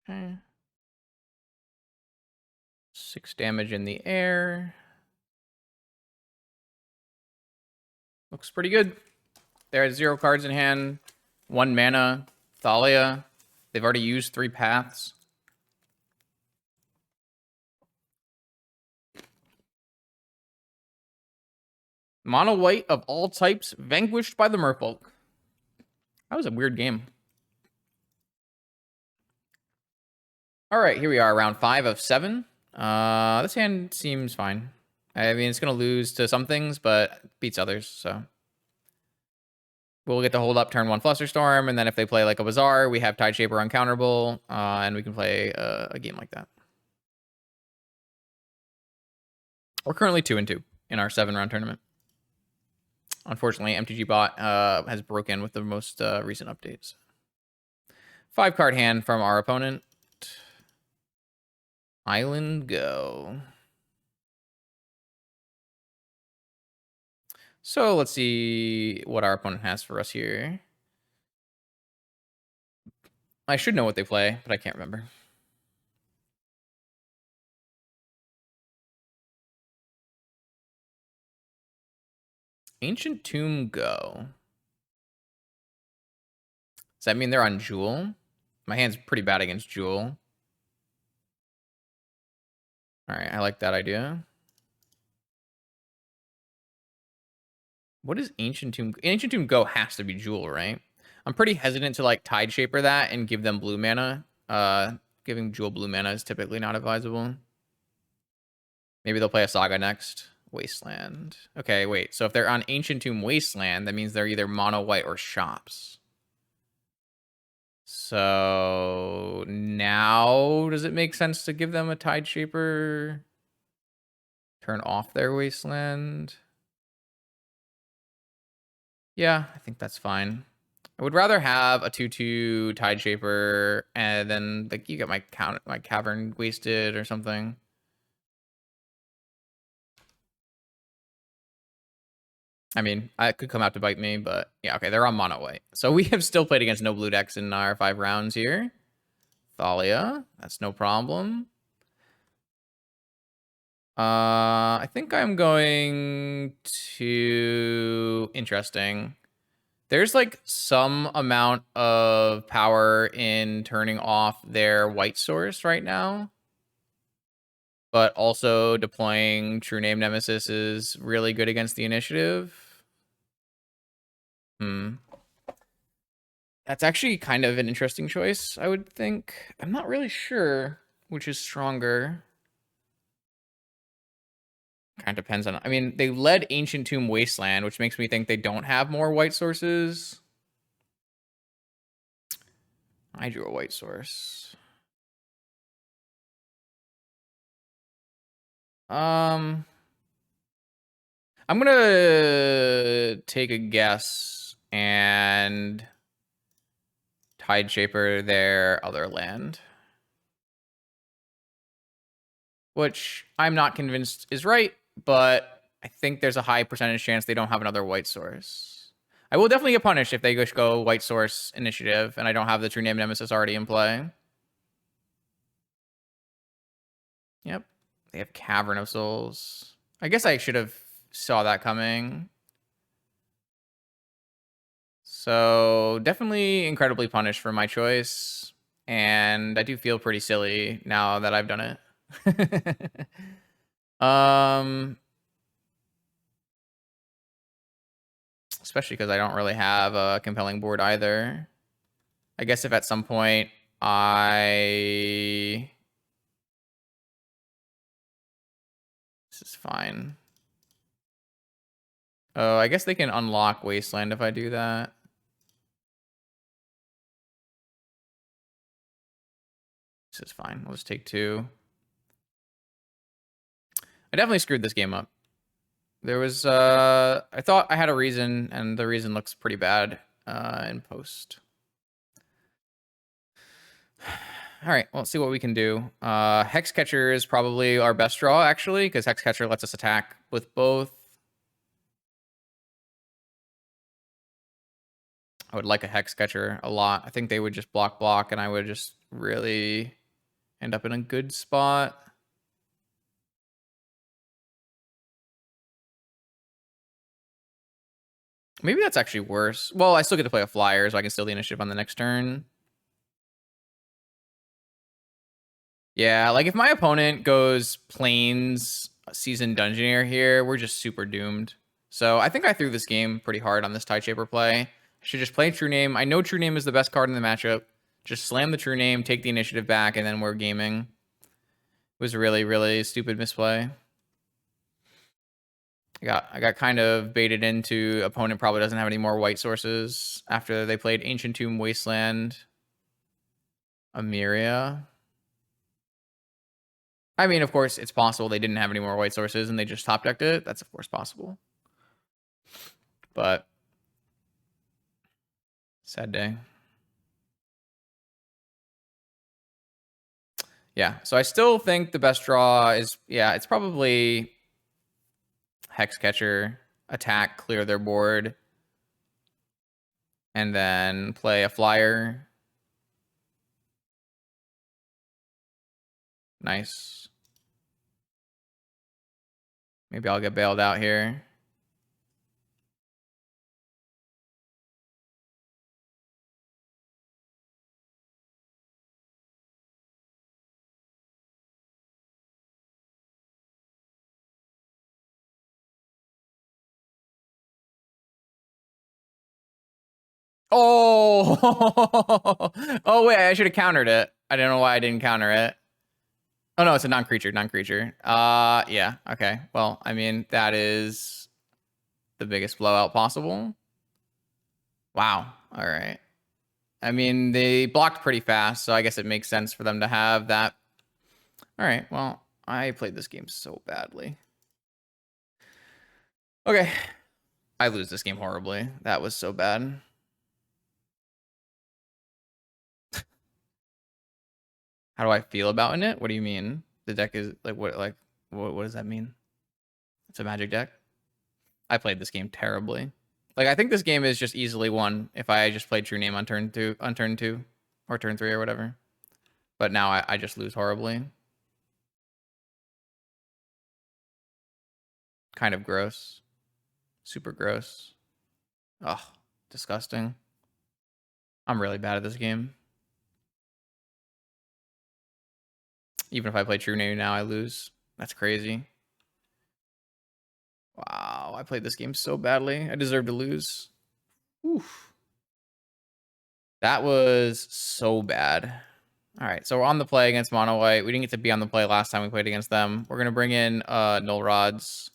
S1: Okay. 6 damage in the air. Looks pretty good. They're at 0 cards in hand, 1 mana, Thalia. They've already used 3 paths. Mono white of all types vanquished by the Merfolk. That was a weird game. All right, here we are, round 5 of 7. This hand seems fine. I mean, it's going to lose to some things, but beats others, so. We'll get to hold up turn 1 Flusterstorm, and then if they play like a Bazaar, we have Tide Shaper uncounterable, and we can play a game like that. We're currently 2-2 in our 7-round tournament. Unfortunately, MTG Bot has broken with the most recent updates. 5-card hand from our opponent. Island Go. So let's see what our opponent has for us here. I should know what they play, but I can't remember. Ancient Tomb Go. Does that mean they're on Jewel? My hand's pretty bad against Jewel. All right, I like that idea. What is Ancient Tomb? Ancient Tomb Go has to be Jewel, right? I'm pretty hesitant to like Tide Shaper that and give them blue mana. Giving Jewel blue mana is typically not advisable. Maybe they'll play a Saga next. Wasteland. Okay, wait. So if they're on Ancient Tomb Wasteland, that means they're either mono white or shops. So now does it make sense to give them a Tide Shaper? Turn off their Wasteland? Yeah, I think that's fine. I would rather have a 2/2 Tide Shaper and then like you get my cavern wasted or something. I mean, it could come out to bite me, but yeah, okay, they're on mono white. So we have still played against no blue decks in our 5 rounds here. Thalia, that's no problem. I think I'm going to interesting. There's like some amount of power in turning off their white source right now. But also deploying True Name Nemesis is really good against the initiative. That's actually kind of an interesting choice, I would think. I'm not really sure which is stronger. Kind of depends on... I mean, they led Ancient Tomb Wasteland, which makes me think they don't have more white sources. I drew a white source. I'm gonna take a guess and Tide Shaper their other land, which I'm not convinced is right, but I think there's a high percentage chance they don't have another white source. I will definitely get punished if they just go white source initiative and I don't have the True Name Nemesis already in play. Yep. They have Cavern of Souls. I guess I should have saw that coming. So definitely incredibly punished for my choice. And I do feel pretty silly now that I've done it. Especially because I don't really have a compelling board either. I guess if at some point this is fine. Oh, I guess they can unlock Wasteland if I do that. This is fine. I'll just take 2. I definitely screwed this game up. There was, I thought I had a reason, and the reason looks pretty bad in post. All right, well, let's see what we can do. Hexcatcher is probably our best draw, actually, because Hexcatcher lets us attack with both. I would like a Hexcatcher a lot. I think they would just block, and I would just really end up in a good spot. Maybe that's actually worse. Well, I still get to play a flyer, so I can steal the initiative on the next turn. Yeah, like if my opponent goes Plains Seasoned Dungeoneer here, we're just super doomed. So I think I threw this game pretty hard on this Tide Shaper play. I should just play True Name. I know True Name is the best card in the matchup. Just slam the True Name, take the initiative back, and then we're gaming. It was a really, really stupid misplay. I got kind of baited into opponent probably doesn't have any more white sources after they played Ancient Tomb Wasteland. Amiria. I mean, of course, it's possible they didn't have any more white sources and they just top decked it. That's, of course, possible. But sad day. Yeah, so I still think the best draw is, yeah, it's probably Hexcatcher, attack, clear their board, and then play a flyer. Nice. Maybe I'll get bailed out here. Oh, oh wait, I should have countered it. I don't know why I didn't counter it. Oh no, it's a non-creature, non-creature. Yeah, okay. Well, I mean, that is the biggest blowout possible. Wow. All right. I mean, they blocked pretty fast, so I guess it makes sense for them to have that. All right, well, I played this game so badly. Okay. I lose this game horribly. That was so bad. How do I feel about it? What do you mean? The deck is what does that mean? It's a magic deck. I played this game terribly. Like I think this game is just easily won if I just played True Name on turn two, or turn 3 or whatever. But now I just lose horribly. Kind of gross. Super gross. Ugh, disgusting. I'm really bad at this game. Even if I play True Name now, I lose. That's crazy. Wow, I played this game so badly. I deserve to lose. Oof. That was so bad. All right, so we're on the play against Mono White. We didn't get to be on the play last time we played against them. We're going to bring in Null Rods.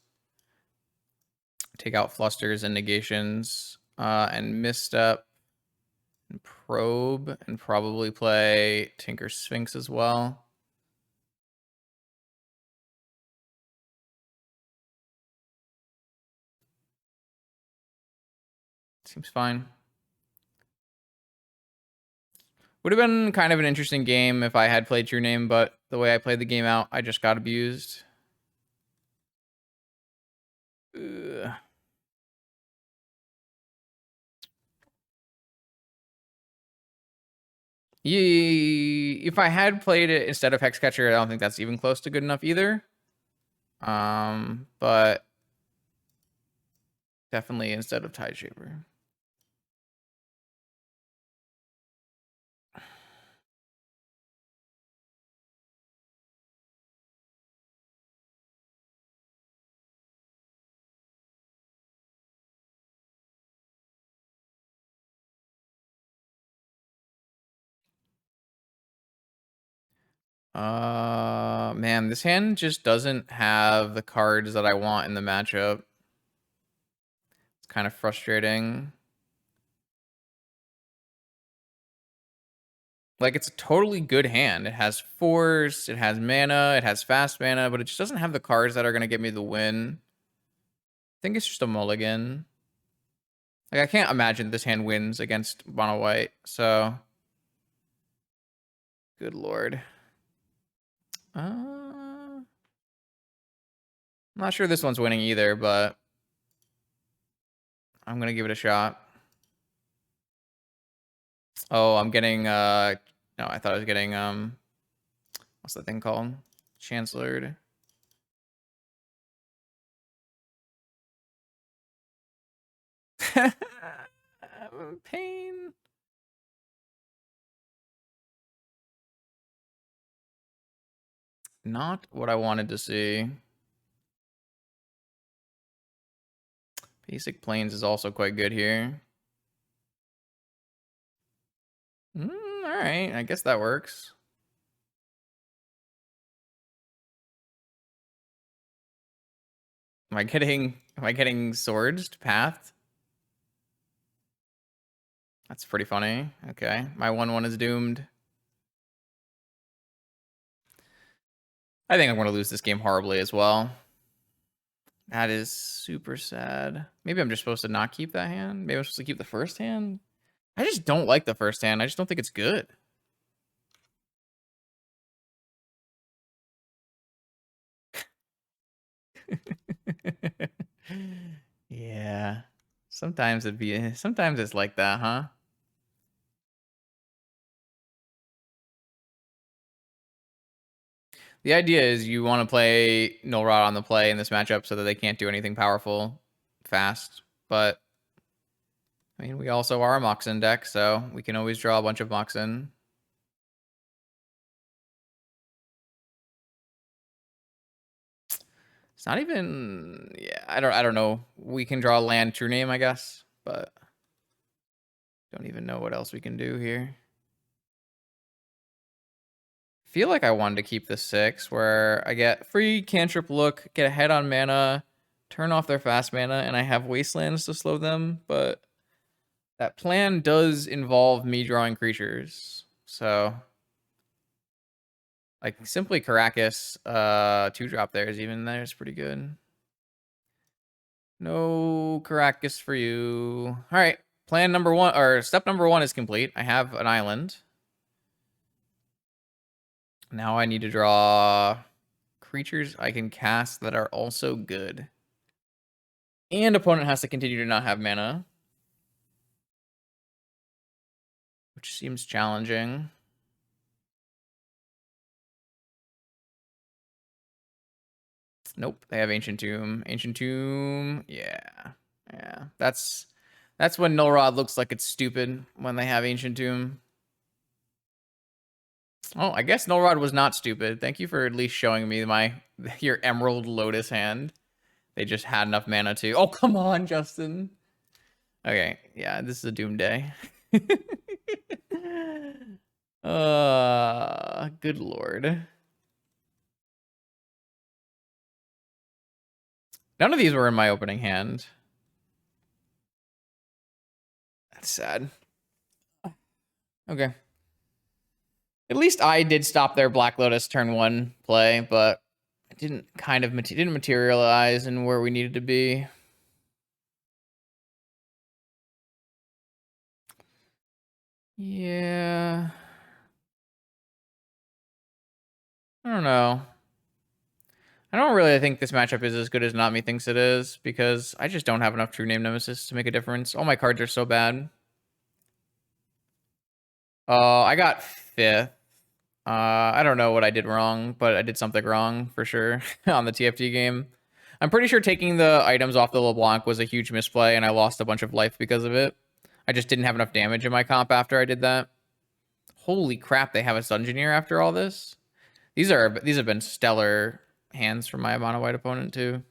S1: Take out Flusters and Negations. And Misstep. And Probe. And probably play Tinker Sphinx as well. Seems fine. Would have been kind of an interesting game if I had played True Name, but the way I played the game out, I just got abused. Ugh. If I had played it instead of Hexcatcher, I don't think that's even close to good enough either. But definitely instead of Tide Shaper. Man, this hand just doesn't have the cards that I want in the matchup. It's kind of frustrating. Like, it's a totally good hand. It has force, it has mana, it has fast mana, but it just doesn't have the cards that are going to get me the win. I think it's just a mulligan. Like, I can't imagine this hand wins against Mono White, so... Good lord. I'm not sure this one's winning either, but... I'm going to give it a shot. Oh, I'm getting, no, I thought I was getting, what's the thing called? Chancellored. Pain. Not what I wanted to see. Basic Plains is also quite good here. All right, I guess that works. Am I getting swords to path? That's pretty funny. Okay, my 1/1 is doomed. I think I'm going to lose this game horribly as well. That is super sad. Maybe I'm just supposed to not keep that hand. Maybe I'm supposed to keep the first hand. I just don't like the first hand. I just don't think it's good. Yeah. Sometimes it's like that, huh? The idea is you want to play Null Rod on the play in this matchup so that they can't do anything powerful fast. But, I mean, we also are a Moxen deck, so we can always draw a bunch of Moxen. It's not even... Yeah, I don't know. We can draw land True Name, I guess. But, don't even know what else we can do here. Feel like I wanted to keep the 6 where I get free cantrip look, get ahead on mana, turn off their fast mana, and I have wastelands to slow them, but That plan does involve me drawing creatures. So, like, simply Caracas, 2-drop there is even there is pretty good. No Caracas for you. All right. Plan number one, or step number one is complete. I have an island. Now I need to draw creatures I can cast that are also good. And opponent has to continue to not have mana, which seems challenging. Nope, they have Ancient Tomb. Ancient Tomb, yeah. Yeah, that's when Null Rod looks like it's stupid, when they have Ancient Tomb. Oh, I guess Null Rod was not stupid. Thank you for at least showing me your Emerald Lotus hand. They just had enough mana to... Oh, come on, Justin. Okay, yeah, this is a Doomsday. Good lord. None of these were in my opening hand. That's sad. Okay. At least I did stop their Black Lotus turn 1 play, but it didn't materialize in where we needed to be. Yeah. I don't know. I don't really think this matchup is as good as Not Me thinks it is, because I just don't have enough True Name Nemesis to make a difference. All my cards are so bad. I got 5th. I don't know what I did wrong, but I did something wrong for sure on the TFT game. I'm pretty sure taking the items off the LeBlanc was a huge misplay, and I lost a bunch of life because of it. I just didn't have enough damage in my comp after I did that. Holy crap, they have a Dungeoneer after all this? These have been stellar hands from my mono white opponent too.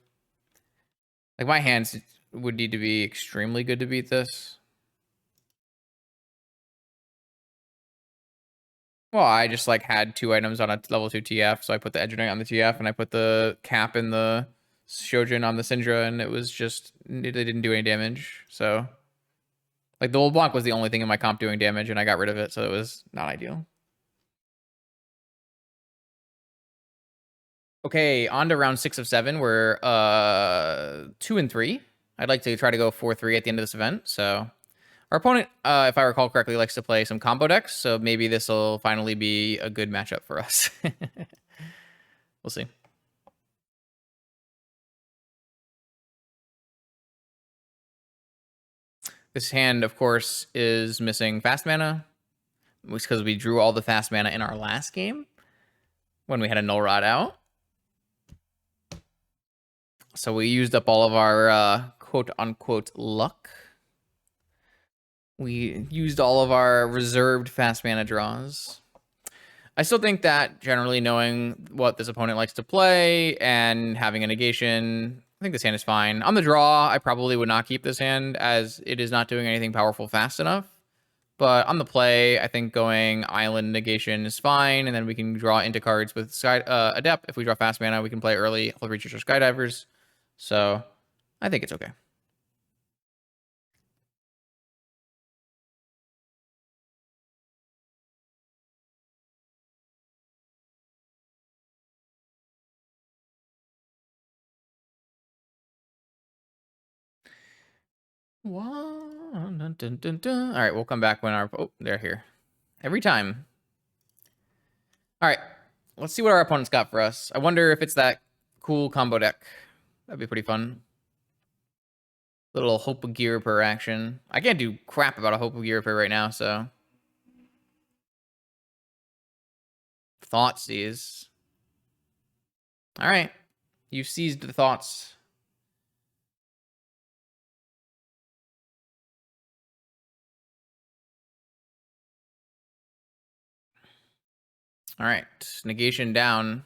S1: Like, my hands would need to be extremely good to beat this. Well, I just like had 2 items on a level 2 TF, so I put the Edge Knight on the TF and I put the Cap and the Shojin on the Syndra, and it was just, they didn't do any damage. So, like, the LeBlanc was the only thing in my comp doing damage, and I got rid of it, so it was not ideal. Okay, on to round 6 of 7. We're 2 and 3. I'd like to try to go 4-3 at the end of this event, so... Our opponent, if I recall correctly, likes to play some combo decks, so maybe this will finally be a good matchup for us. We'll see. This hand, of course, is missing fast mana, because we drew all the fast mana in our last game when we had a Null Rod out. So we used up all of our quote-unquote luck. We used all of our reserved fast mana draws. I still think that generally knowing what this opponent likes to play and having a negation, I think this hand is fine. On the draw, I probably would not keep this hand as it is not doing anything powerful fast enough. But on the play, I think going Island negation is fine, and then we can draw into cards with Adept. If we draw fast mana, we can play early Hull Breachers or Skydivers. So I think it's okay. All right, we'll come back when our... Oh, they're here. Every time. All right, let's see what our opponent's got for us. I wonder if it's that cool combo deck. That'd be pretty fun. Little Hope of Gear per action. I can't do crap about a Hope of Gear per right now, so... Thoughtseize. All right, you've seized the thoughts. All right, negation down.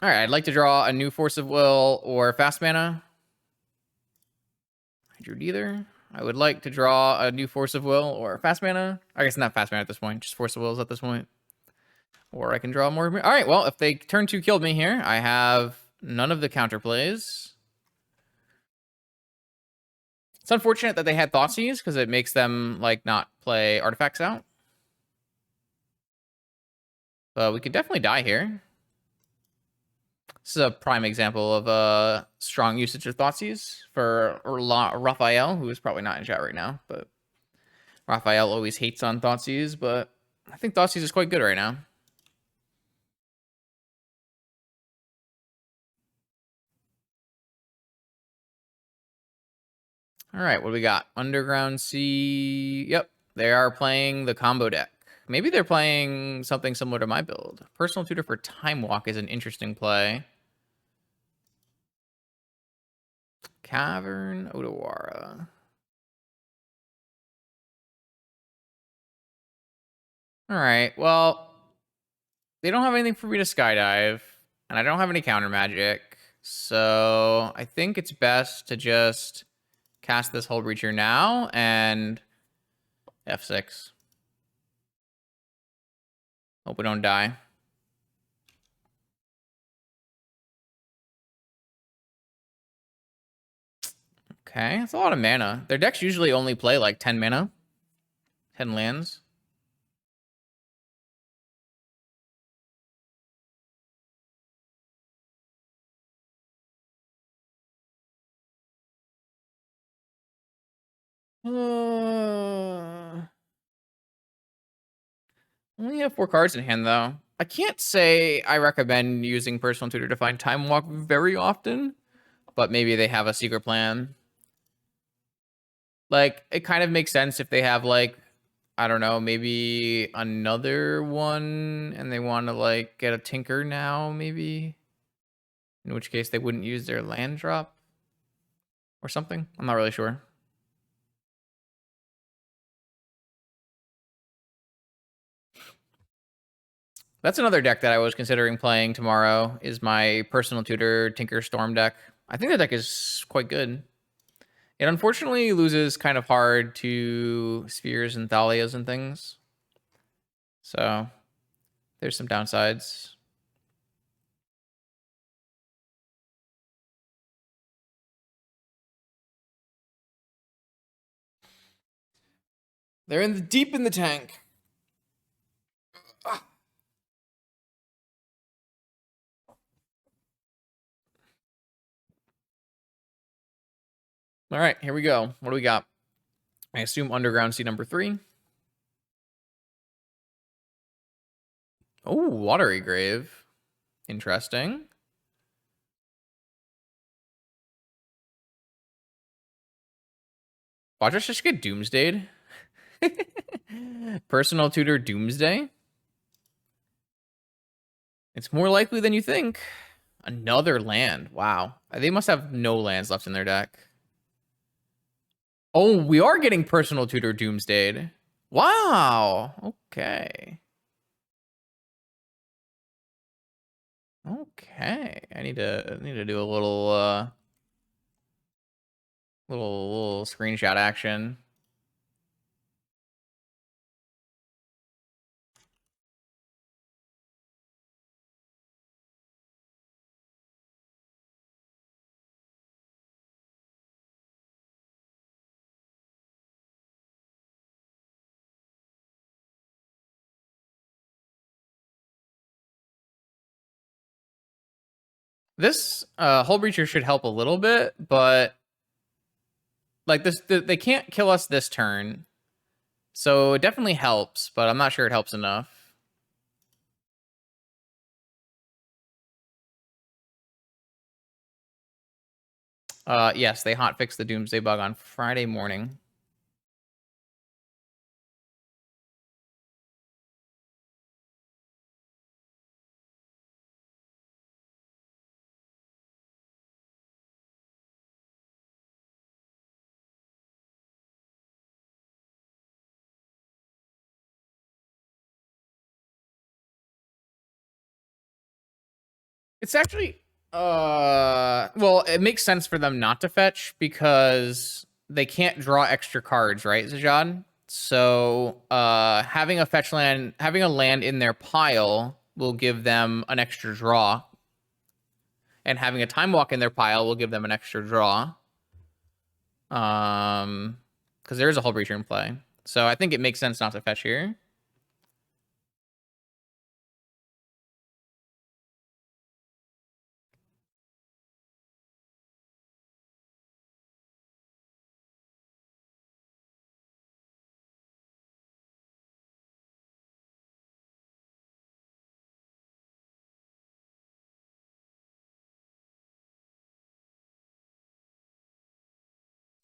S1: All right, I'd like to draw a new Force of Will or fast mana. I drew neither. I would like to draw a new Force of Will or fast mana. I guess not fast mana at this point, just Force of Wills at this point. Or I can draw more. All right, well, if they turn 2 killed me here, I have none of the counterplays. It's unfortunate that they had Thoughtseize because it makes them like not play artifacts out. But we could definitely die here. This is a prime example of a strong usage of Thoughtseize for Raphael, who is probably not in chat right now, but Raphael always hates on Thoughtseize, but I think Thoughtseize is quite good right now. All right, what do we got? Underground Sea. Yep, they are playing the combo deck. Maybe they're playing something similar to my build. Personal Tutor for Time Walk is an interesting play. Cavern Odawara. All right, well, they don't have anything for me to skydive, and I don't have any counter magic, so I think it's best to just cast this Hull Breacher now and F6. Hope we don't die. Okay, that's a lot of mana. Their decks usually only play like 10 mana. 10 lands. Only have 4 cards in hand, though. I can't say I recommend using Personal Tutor to find Time Walk very often, but maybe they have a secret plan. Like, it kind of makes sense if they have, like, I don't know, maybe another one, and they want to, like, get a Tinker now, maybe? In which case they wouldn't use their land drop or something. I'm not really sure. That's another deck that I was considering playing tomorrow, is my Personal Tutor Tinker Storm deck. I think the deck is quite good. It unfortunately loses kind of hard to Spheres and Thalias and things. So there's some downsides. They're deep in the tank. All right, here we go. What do we got? I assume Underground Sea number 3. Oh, Watery Grave. Interesting. Watch us just get Doomsdayed. Personal Tutor Doomsday. It's more likely than you think. Another land. Wow. They must have no lands left in their deck. Oh, we are getting Personal Tutor Doomsday. Wow. Okay. Okay. I need to do a little screenshot action. This Hull Breacher should help a little bit, but like they can't kill us this turn. So it definitely helps, but I'm not sure it helps enough. Yes, they hotfixed the Doomsday bug on Friday morning. It's actually well, it makes sense for them not to fetch because they can't draw extra cards, right, Zajad? So having a fetch land, having a land in their pile will give them an extra draw. And having a Time Walk in their pile will give them an extra draw. Because there is a Hull Breacher in play. So I think it makes sense not to fetch here.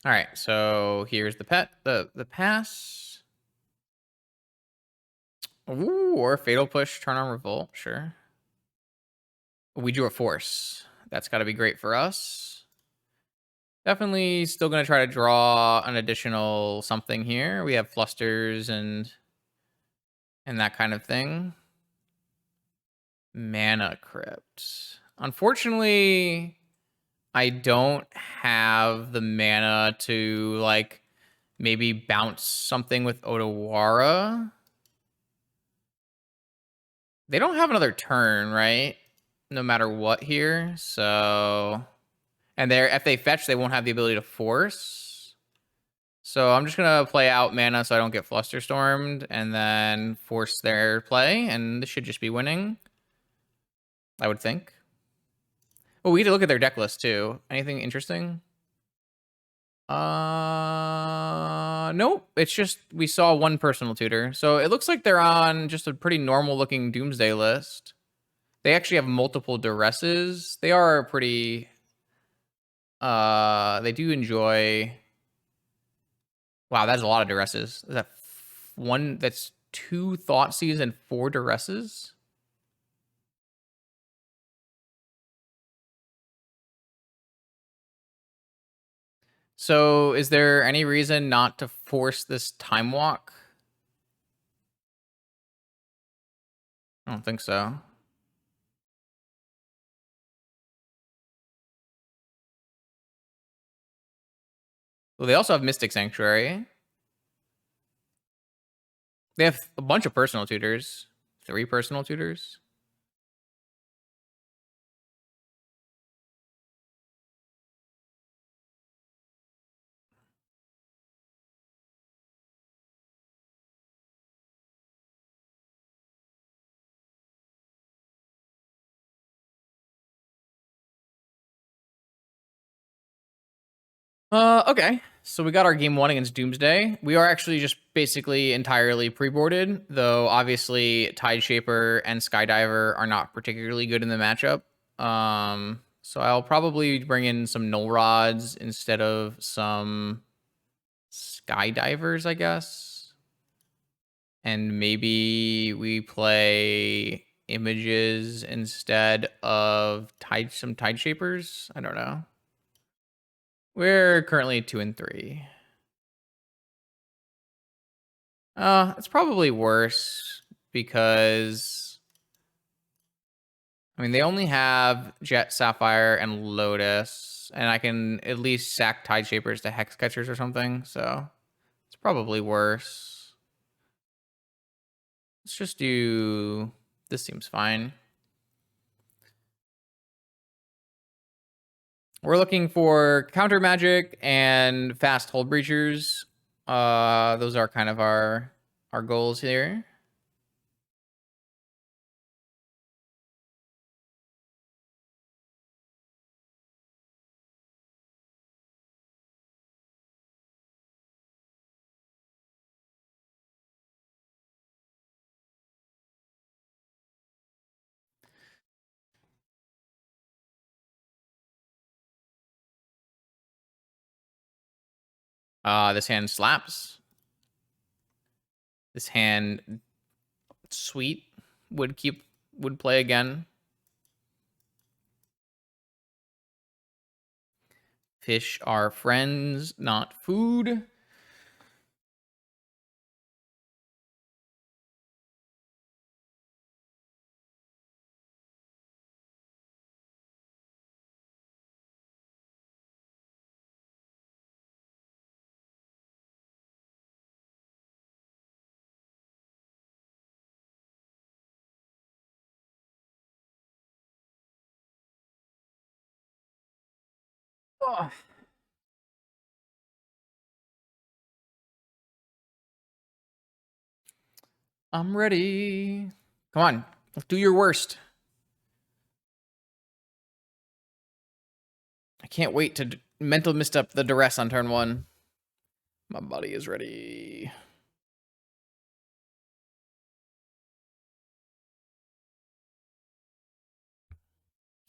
S1: All right, so here's the pet, the pass. Ooh, or Fatal Push, turn on Revolt, sure. We drew a Force. That's got to be great for us. Definitely still going to try to draw an additional something here. We have Flusters and that kind of thing. Mana Crypt. Unfortunately, I don't have the mana to, like, maybe bounce something with Otawara. They don't have another turn, right? No matter what here. So, and if they fetch, they won't have the ability to force. So I'm just gonna play out mana so I don't get Flusterstormed, and then force their play, and this should just be winning, I would think. Oh, we need to look at their deck list too. Anything interesting? Nope. It's just we saw one personal tutor, so it looks like they're on just a pretty normal looking Doomsday list. They actually have multiple duresses. They are pretty. They do enjoy. Wow, that's a lot of duresses. Is that one? That's 2 Thoughtseize and 4 duresses. So, is there any reason not to force this time walk? I don't think so. Well, they also have Mystic Sanctuary. They have a bunch of personal tutors. 3 personal tutors. Okay. So we got our game 1 against Doomsday. We are actually just basically entirely pre-boarded, though obviously Tideshaper and Skydiver are not particularly good in the matchup. So I'll probably bring in some Null Rods instead of some Skydivers, I guess. And maybe we play Images instead of some Tideshapers. I don't know. We're currently 2 and 3. It's probably worse because I mean they only have Jet, Sapphire, and Lotus, and I can at least sack Tideshapers to Hex Catchers or something. So it's probably worse. Let's just do. This seems fine. We're looking for counter magic and fast hold breachers. Those are kind of our goals here. This hand slaps. This hand, sweet, would play again. Fish are friends, not food. Oh. I'm ready. Come on, do your worst. I can't wait to mental mist up the duress on turn 1. My body is ready.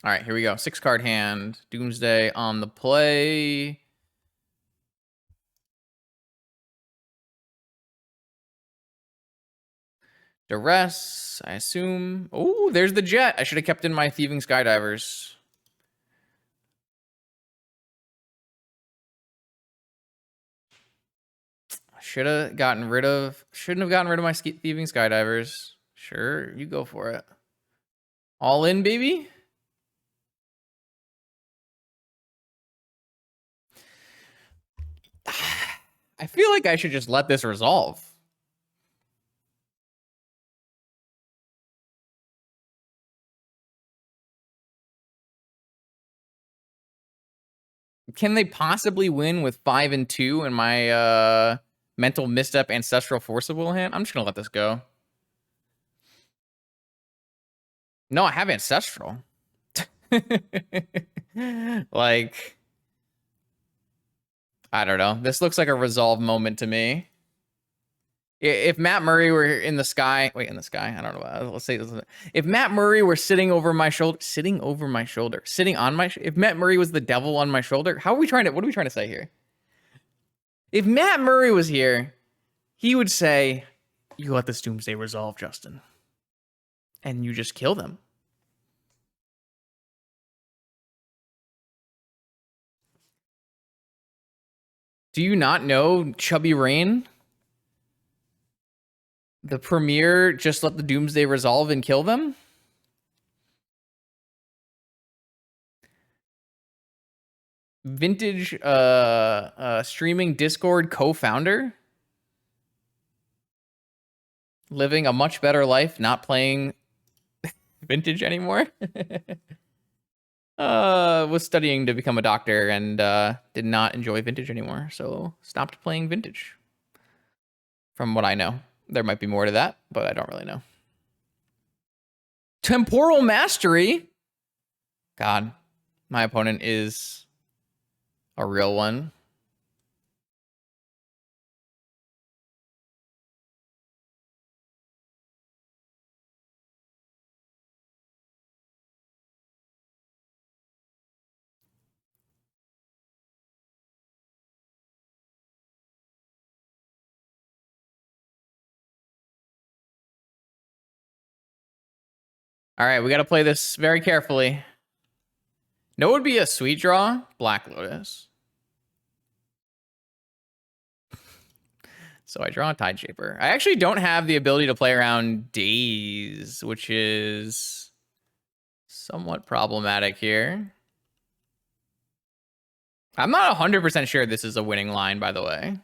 S1: All right, here we go. 6-card hand. Doomsday on the play. Duress, I assume. Oh, there's the jet. I should have kept in my thieving skydivers. Shouldn't have gotten rid of my thieving skydivers. Sure, you go for it. All in, baby. I feel like I should just let this resolve. Can they possibly win with 5 and 2 in my mental misstep ancestral forcible hand? I'm just gonna let this go. No, I have ancestral. Like, I don't know. This looks like a resolve moment to me. If Matt Murray were in the sky, I don't know. Let's say this. If Matt Murray were sitting on my shoulder, if Matt Murray was the devil on my shoulder, what are we trying to say here? If Matt Murray was here, he would say, you let this Doomsday resolve, Justin. And you just kill them. Do you not know Chubby Rain? The premier just let the Doomsday resolve and kill them? Vintage streaming Discord co-founder? Living a much better life, not playing Vintage anymore? Was studying to become a doctor and did not enjoy Vintage anymore, so stopped playing Vintage. From what I know. There might be more to that, but I don't really know. Temporal Mastery? God, my opponent is a real one. All right, we got to play this very carefully. No, would be a sweet draw. Black Lotus. So I draw a Tide Shaper. I actually don't have the ability to play around Daze, which is somewhat problematic here. I'm not 100% sure this is a winning line, by the way.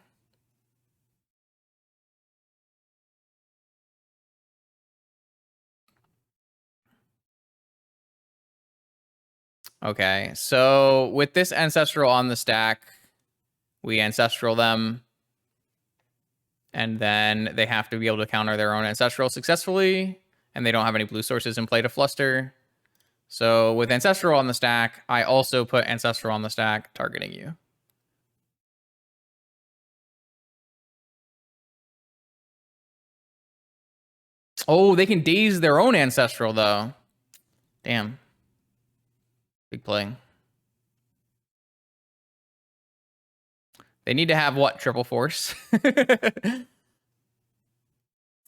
S1: Okay, so with this Ancestral on the stack, we Ancestral them. And then they have to be able to counter their own Ancestral successfully. And they don't have any blue sources in play to fluster. So with Ancestral on the stack, I also put Ancestral on the stack, targeting you. Oh, they can daze their own Ancestral, though. Damn. Big play. They need to have, what, triple force? The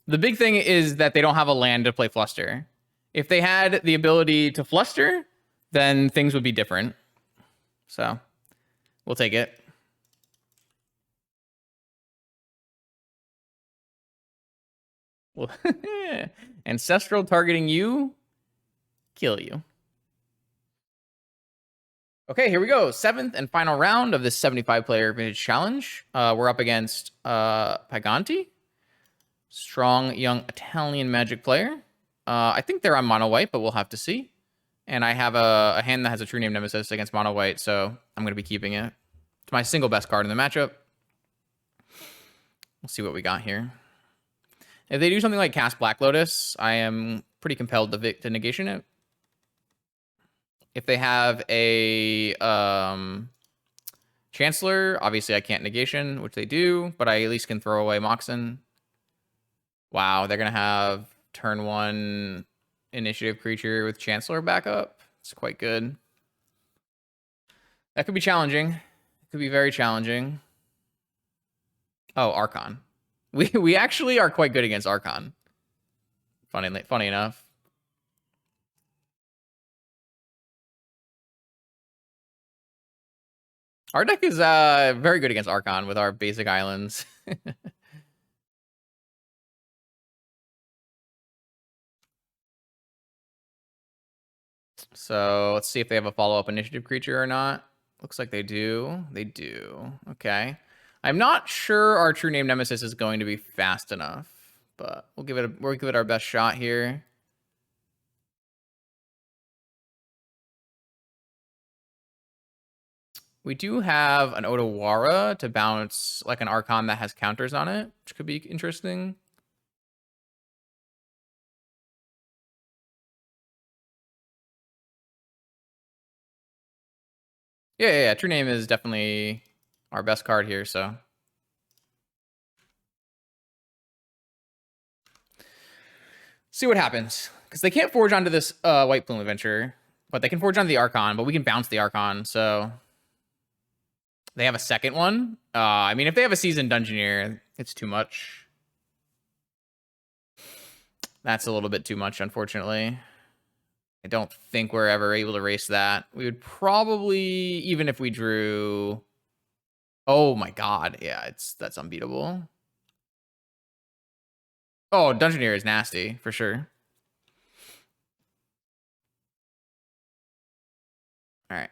S1: big thing is that they don't have a land to play fluster. If they had the ability to fluster, then things would be different. So, we'll take it. Well, Ancestral targeting you, kill you. Okay, here we go. 7th and final round of this 75-player Vintage Challenge. We're up against Paganti. Strong, young Italian Magic player. I think they're on mono white, but we'll have to see. And I have a hand that has a True Name Nemesis against mono white, so I'm going to be keeping it. It's my single best card in the matchup. We'll see what we got here. If they do something like cast Black Lotus, I am pretty compelled to negation it. If they have a Chancellor, obviously I can't negation, which they do, but I at least can throw away Moxen. Wow, they're going to have turn 1 initiative creature with Chancellor backup. It's quite good. That could be challenging. It could be very challenging. Oh, Archon. We actually are quite good against Archon. Funny enough. Our deck is very good against Archon with our basic islands. So let's see if they have a follow-up initiative creature or not. Looks like they do. They do. Okay. I'm not sure our True Name Nemesis is going to be fast enough, but we'll give it our best shot here. We do have an Otawara to bounce like an Archon that has counters on it, which could be interesting. Yeah. True Name is definitely our best card here, so. See what happens. Because they can't forge onto this White Plume Adventure, but they can forge onto the Archon, but we can bounce the Archon, so. They have a second one. I mean, if they have a Seasoned Dungeoneer, it's too much. That's a little bit too much, unfortunately. I don't think we're ever able to race that. We would probably, even if we drew... Oh my god, yeah, that's unbeatable. Oh, Dungeoneer is nasty, for sure. Alright.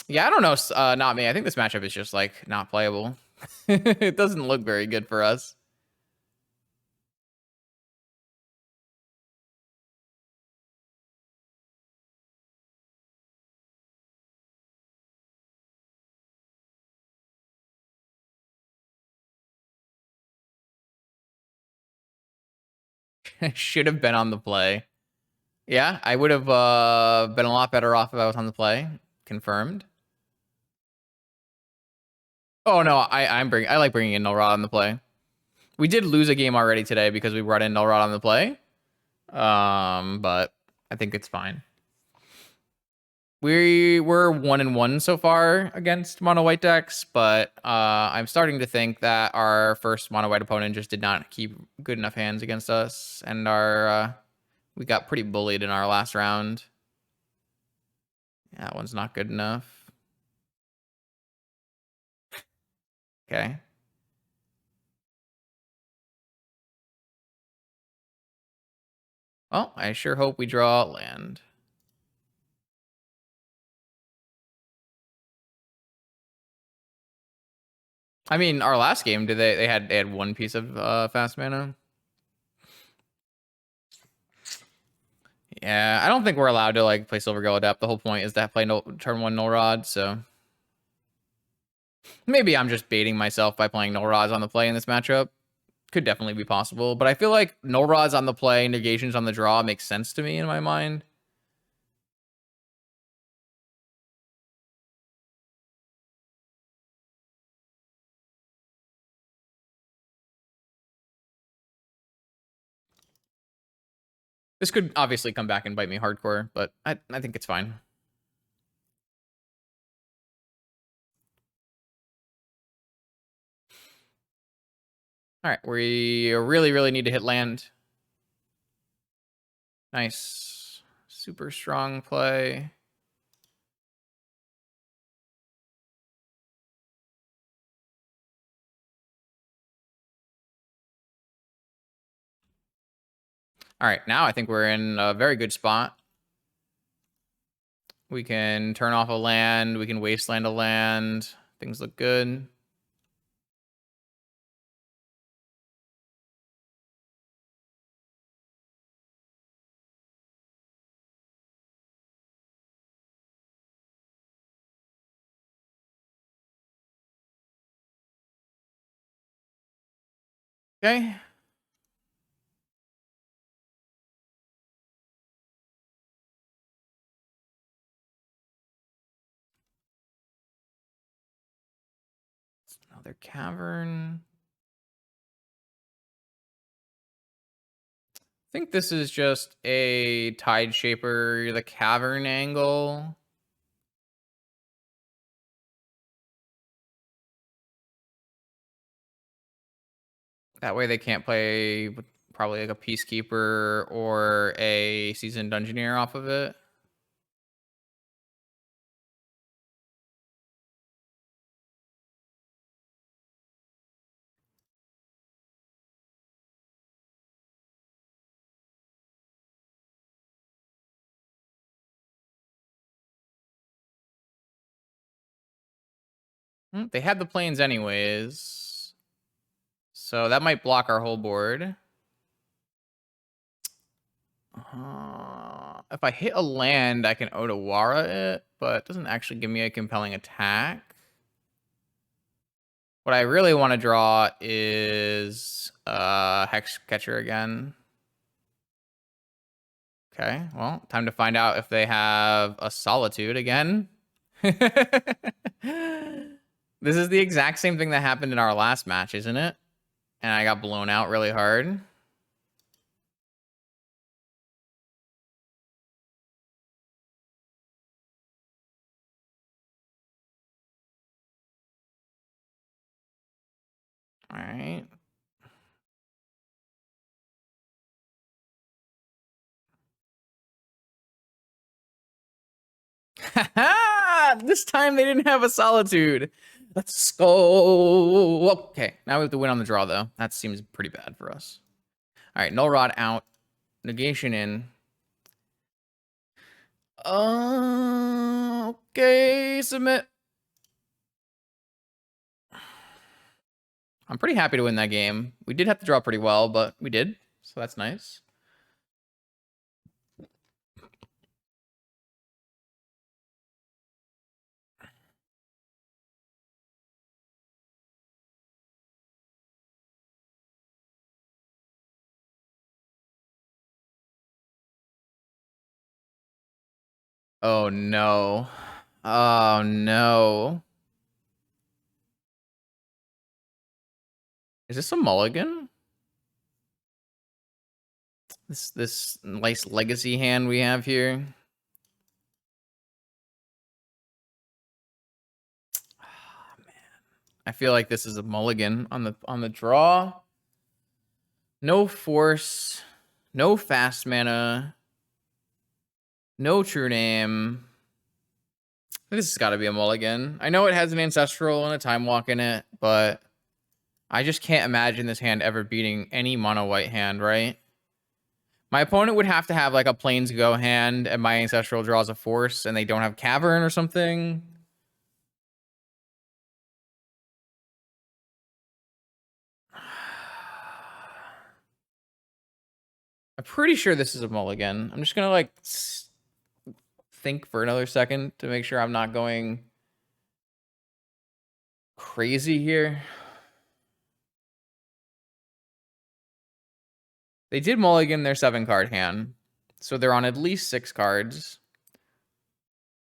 S1: Yeah, I don't know, not me. I think this matchup is just, like, not playable. It doesn't look very good for us. Should have been on the play. Yeah, I would have been a lot better off if I was on the play. Confirmed. Oh no, I like bringing in Null Rod on the play. We did lose a game already today because we brought in Null Rod on the play. But I think it's fine. We were 1-1 so far against mono white decks, but I'm starting to think that our first mono white opponent just did not keep good enough hands against us, and we got pretty bullied in our last round. Yeah, that one's not good enough. Okay. Well, I sure hope we draw land. I mean, our last game, they had one piece of fast mana. Yeah, I don't think we're allowed to like play Silvergill Adept. The whole point is to play turn 1 Null Rod, so maybe I'm just baiting myself by playing Null Rods on the play in this matchup. Could definitely be possible, but I feel like Null Rods on the play, negations on the draw makes sense to me in my mind. This could obviously come back and bite me hardcore, but I think it's fine. All right, we really need to hit land. Nice. Super strong play. All right, now I think we're in a very good spot. We can turn off a land. We can wasteland a land. Things look good. Okay. Another cavern. I think this is just a Tide Shaper, the cavern angle. That way they can't play probably like a Peacekeeper or a Seasoned Dungeoneer off of it. They had the planes anyways. So that might block our whole board. If I hit a land, I can Otawara it, but it doesn't actually give me a compelling attack. What I really want to draw is Hex Catcher again. Okay, well, time to find out if they have a Solitude again. This is the exact same thing that happened in our last match, isn't it? And I got blown out really hard. All right. This time they didn't have a Solitude. Let's go. Okay, now we have to win on the draw, though. That seems pretty bad for us. All right, Null Rod out. Negation in. Okay, submit. I'm pretty happy to win that game. We did have to draw pretty well, but we did, so that's nice. Oh, no. Oh, no. Is this a mulligan? This nice legacy hand we have here. Oh, man. I feel like this is a mulligan on the draw. No force, no fast mana, no true name. This has got to be a mulligan. I know it has an ancestral and a time walk in it, but I just can't imagine this hand ever beating any mono white hand, right? My opponent would have to have like a plains go hand and my ancestral draws a force and they don't have cavern or something. I'm pretty sure this is a mulligan. I'm just gonna like think for another second to make sure I'm not going crazy here. They did mulligan their 7-card hand, so they're on at least 6 cards.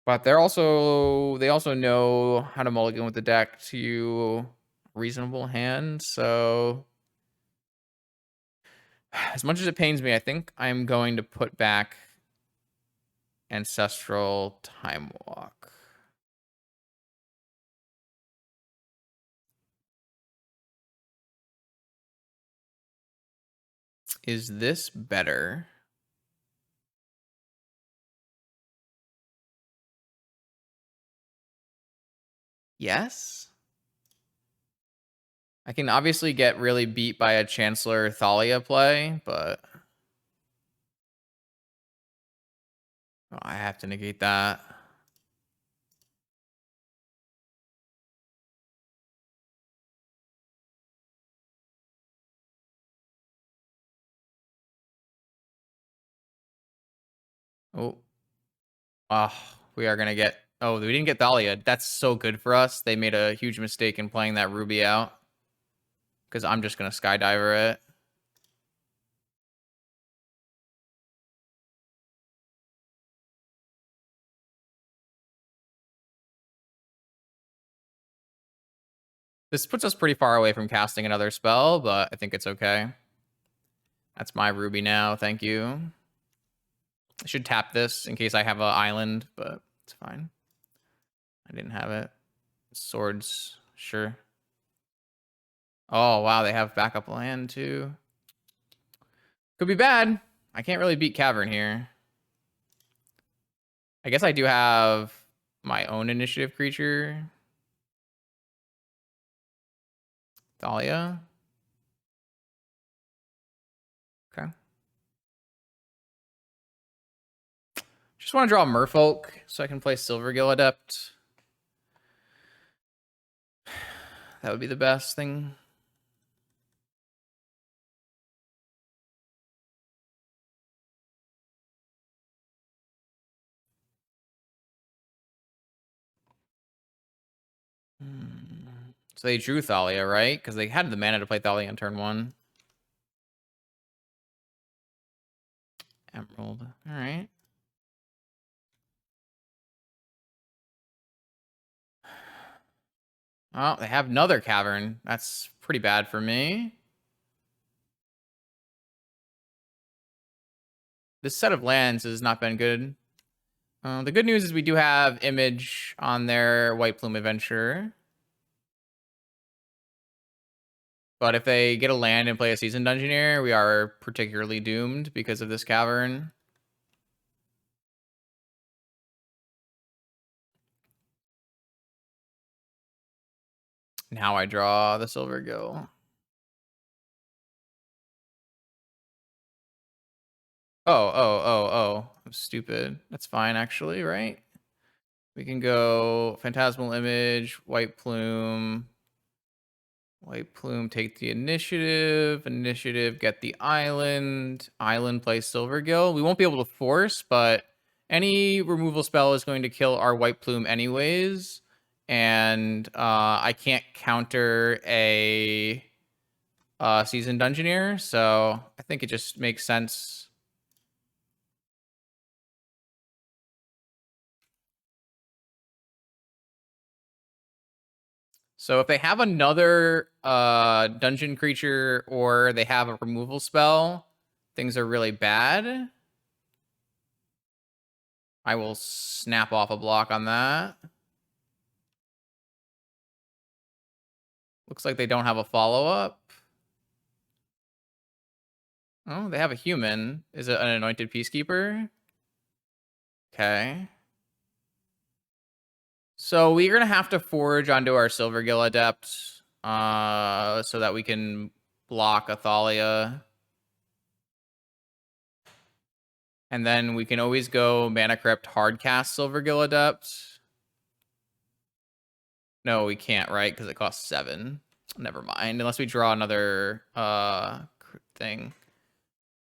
S1: But they also know how to mulligan with the deck to reasonable hand. So as much as it pains me, I think I'm going to put back Ancestral Time Walk. Is this better? Yes. I can obviously get really beat by a Chancellor Thalia play, but oh, I have to negate that. Oh. Oh, we are going to get... Oh, we didn't get Thalia. That's so good for us. They made a huge mistake in playing that Ruby out. Because I'm just going to Skydiver it. This puts us pretty far away from casting another spell, but I think it's okay. That's my Ruby now. Thank you. I should tap this in case I have an island, but it's fine. I didn't have it. Swords, sure. Oh, wow, they have backup land too. Could be bad. I can't really beat Cavern here. I guess I do have my own initiative creature. Thalia. Okay. Just want to draw Merfolk so I can play Silvergill Adept. That would be the best thing. So they drew Thalia, right? Because they had the mana to play Thalia on turn 1. Emerald. All right. Oh, they have another Cavern. That's pretty bad for me. This set of lands has not been good. The good news is we do have Image on their White Plume Adventure. But if they get a land and play a Seasoned Dungeoneer, we are particularly doomed because of this Cavern. Now I draw the Silvergill. Oh. I'm stupid. That's fine, actually, right? We can go Phantasmal Image, White Plume. White Plume, take the initiative. Initiative, get the island. Island, play Silvergill. We won't be able to force, but any removal spell is going to kill our White Plume anyways. And I can't counter a Seasoned Dungeoneer, so I think it just makes sense. So if they have another dungeon creature or they have a removal spell, things are really bad. I will snap off a block on that. Looks like they don't have a follow-up. Oh, they have a human. Is it an anointed peacekeeper? Okay. So we're gonna have to forge onto our Silvergill Adept so that we can block Athalia. And then we can always go Mana Crypt hardcast Silvergill Adept. No, we can't, right? Because it costs 7. Never mind. Unless we draw another thing.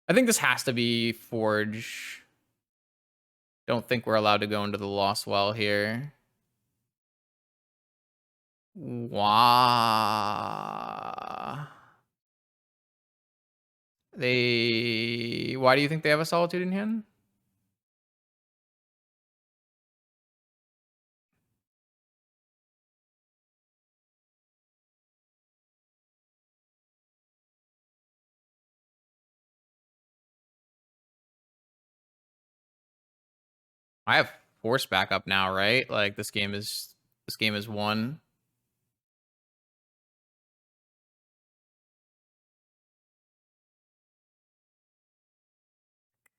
S1: I think this has to be Forge. Don't think we're allowed to go into the Lost Well here. Why? Why do you think they have a Solitude in hand? I have Force backup now, right? Like this game is won.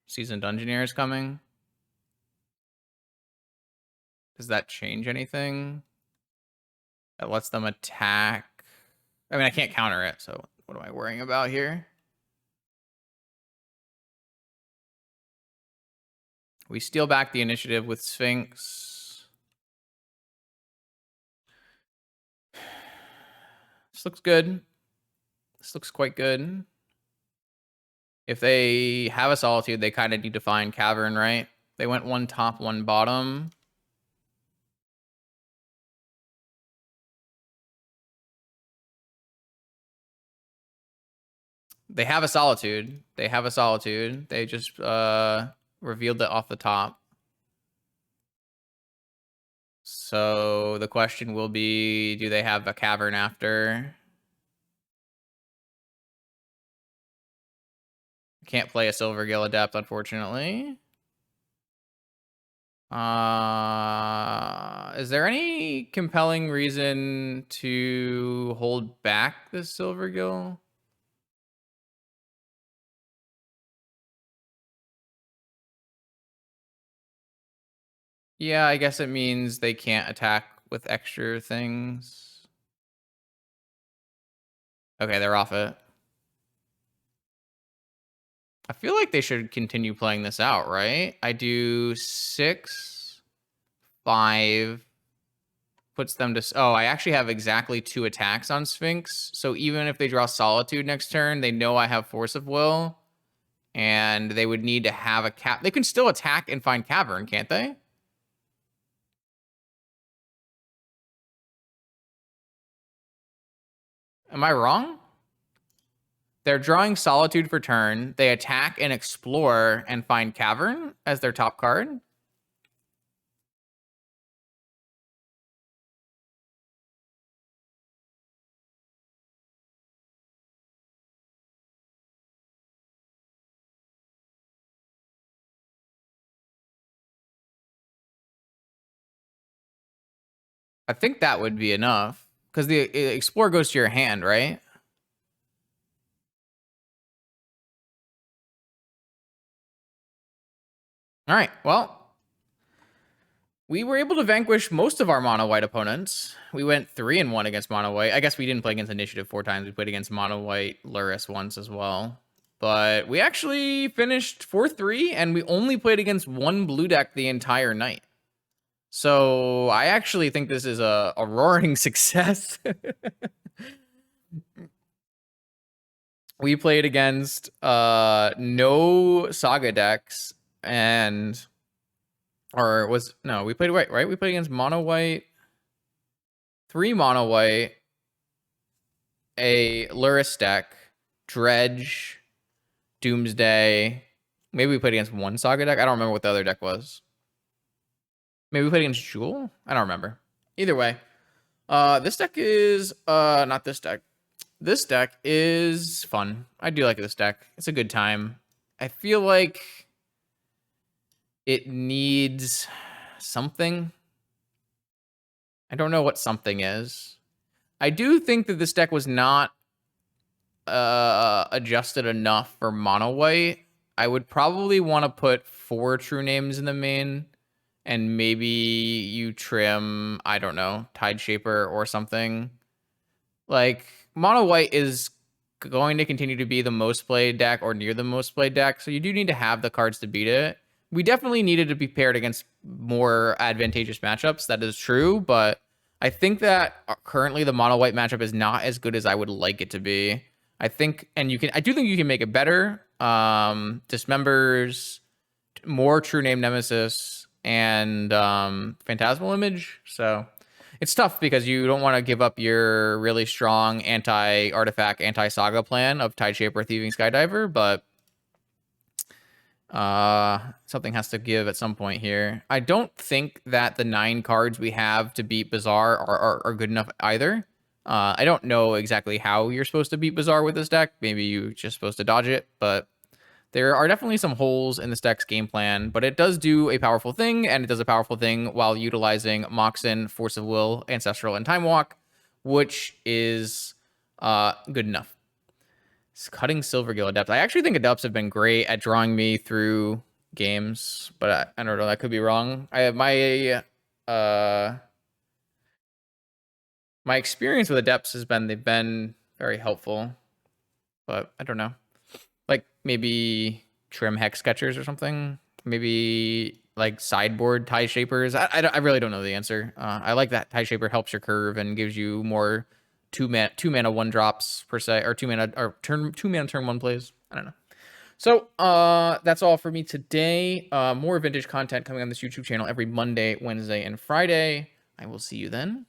S1: Seasoned Dungeoneer is coming. Does that change anything? That lets them attack. I mean, I can't counter it, so what am I worrying about here? We steal back the initiative with Sphinx. This looks good. This looks quite good. If they have a Solitude, they kind of need to find Cavern, right? They went one top, one bottom. They have a Solitude. They have a Solitude. They just revealed it off the top. So the question will be, do they have a cavern after? Can't play a Silvergill Adept, unfortunately. Is there any compelling reason to hold back the Silvergill? Yeah, I guess it means they can't attack with extra things. Okay, they're off it. I feel like they should continue playing this out, right? I do 6, 5, puts them to... Oh, I actually have exactly 2 attacks on Sphinx. So even if they draw Solitude next turn, they know I have Force of Will. And they would need to have a cap. They can still attack and find Cavern, can't they? Am I wrong? They're drawing Solitude for turn. They attack and explore and find Cavern as their top card. I think that would be enough. Because the Explore goes to your hand, right? All right, well, we were able to vanquish most of our mono white opponents. We went 3-1 against mono white. I guess we didn't play against Initiative 4 times. We played against mono white Lurrus once as well. But we actually finished 4-3, and we only played against one blue deck the entire night. So I actually think this is a roaring success. We played against no Saga decks, and... Or was... No, we played white, right? We played against mono white, 3 mono white, a Lurrus deck, Dredge, Doomsday. Maybe we played against 1 Saga deck. I don't remember what the other deck was. Maybe we played against Jewel? I don't remember. Either way. This deck is... not this deck. This deck is fun. I do like this deck. It's a good time. I feel like it needs something. I don't know what something is. I do think that this deck was not adjusted enough for mono white. I would probably want to put 4 true names in the main, and maybe you trim, I don't know, Tide Shaper or something. Like, mono white is going to continue to be the most played deck or near the most played deck, so you do need to have the cards to beat it. We definitely needed to be paired against more advantageous matchups. That is true, but I think that currently the mono white matchup is not as good as I would like it to be. I think, and I do think you can make it better. Dismembers, more True Name Nemesis, and Phantasmal Image. So it's tough because you don't want to give up your really strong anti-artifact, anti-saga plan of Tide Shaper, Thieving Skydiver, but something has to give at some point here. I don't think that the 9 cards we have to beat Bazaar are good enough either. I don't know exactly how you're supposed to beat Bazaar with this deck. Maybe you're just supposed to dodge it, but there are definitely some holes in this deck's game plan, but it does do a powerful thing, and it does a powerful thing while utilizing Moxen, Force of Will, Ancestral, and Time Walk, which is good enough. It's cutting Silvergill Adepts. I actually think Adepts have been great at drawing me through games, but I don't know. That could be wrong. I have my experience with Adepts has been they've been very helpful, but I don't know. Like maybe trim Hex Sketchers or something. Maybe like sideboard Tie Shapers. I really don't know the answer. I like that Tie Shaper helps your curve and gives you more two mana 1-drops per se, or 2 mana or turn 1 plays. I don't know. So that's all for me today. More vintage content coming on this YouTube channel every Monday, Wednesday, and Friday. I will see you then.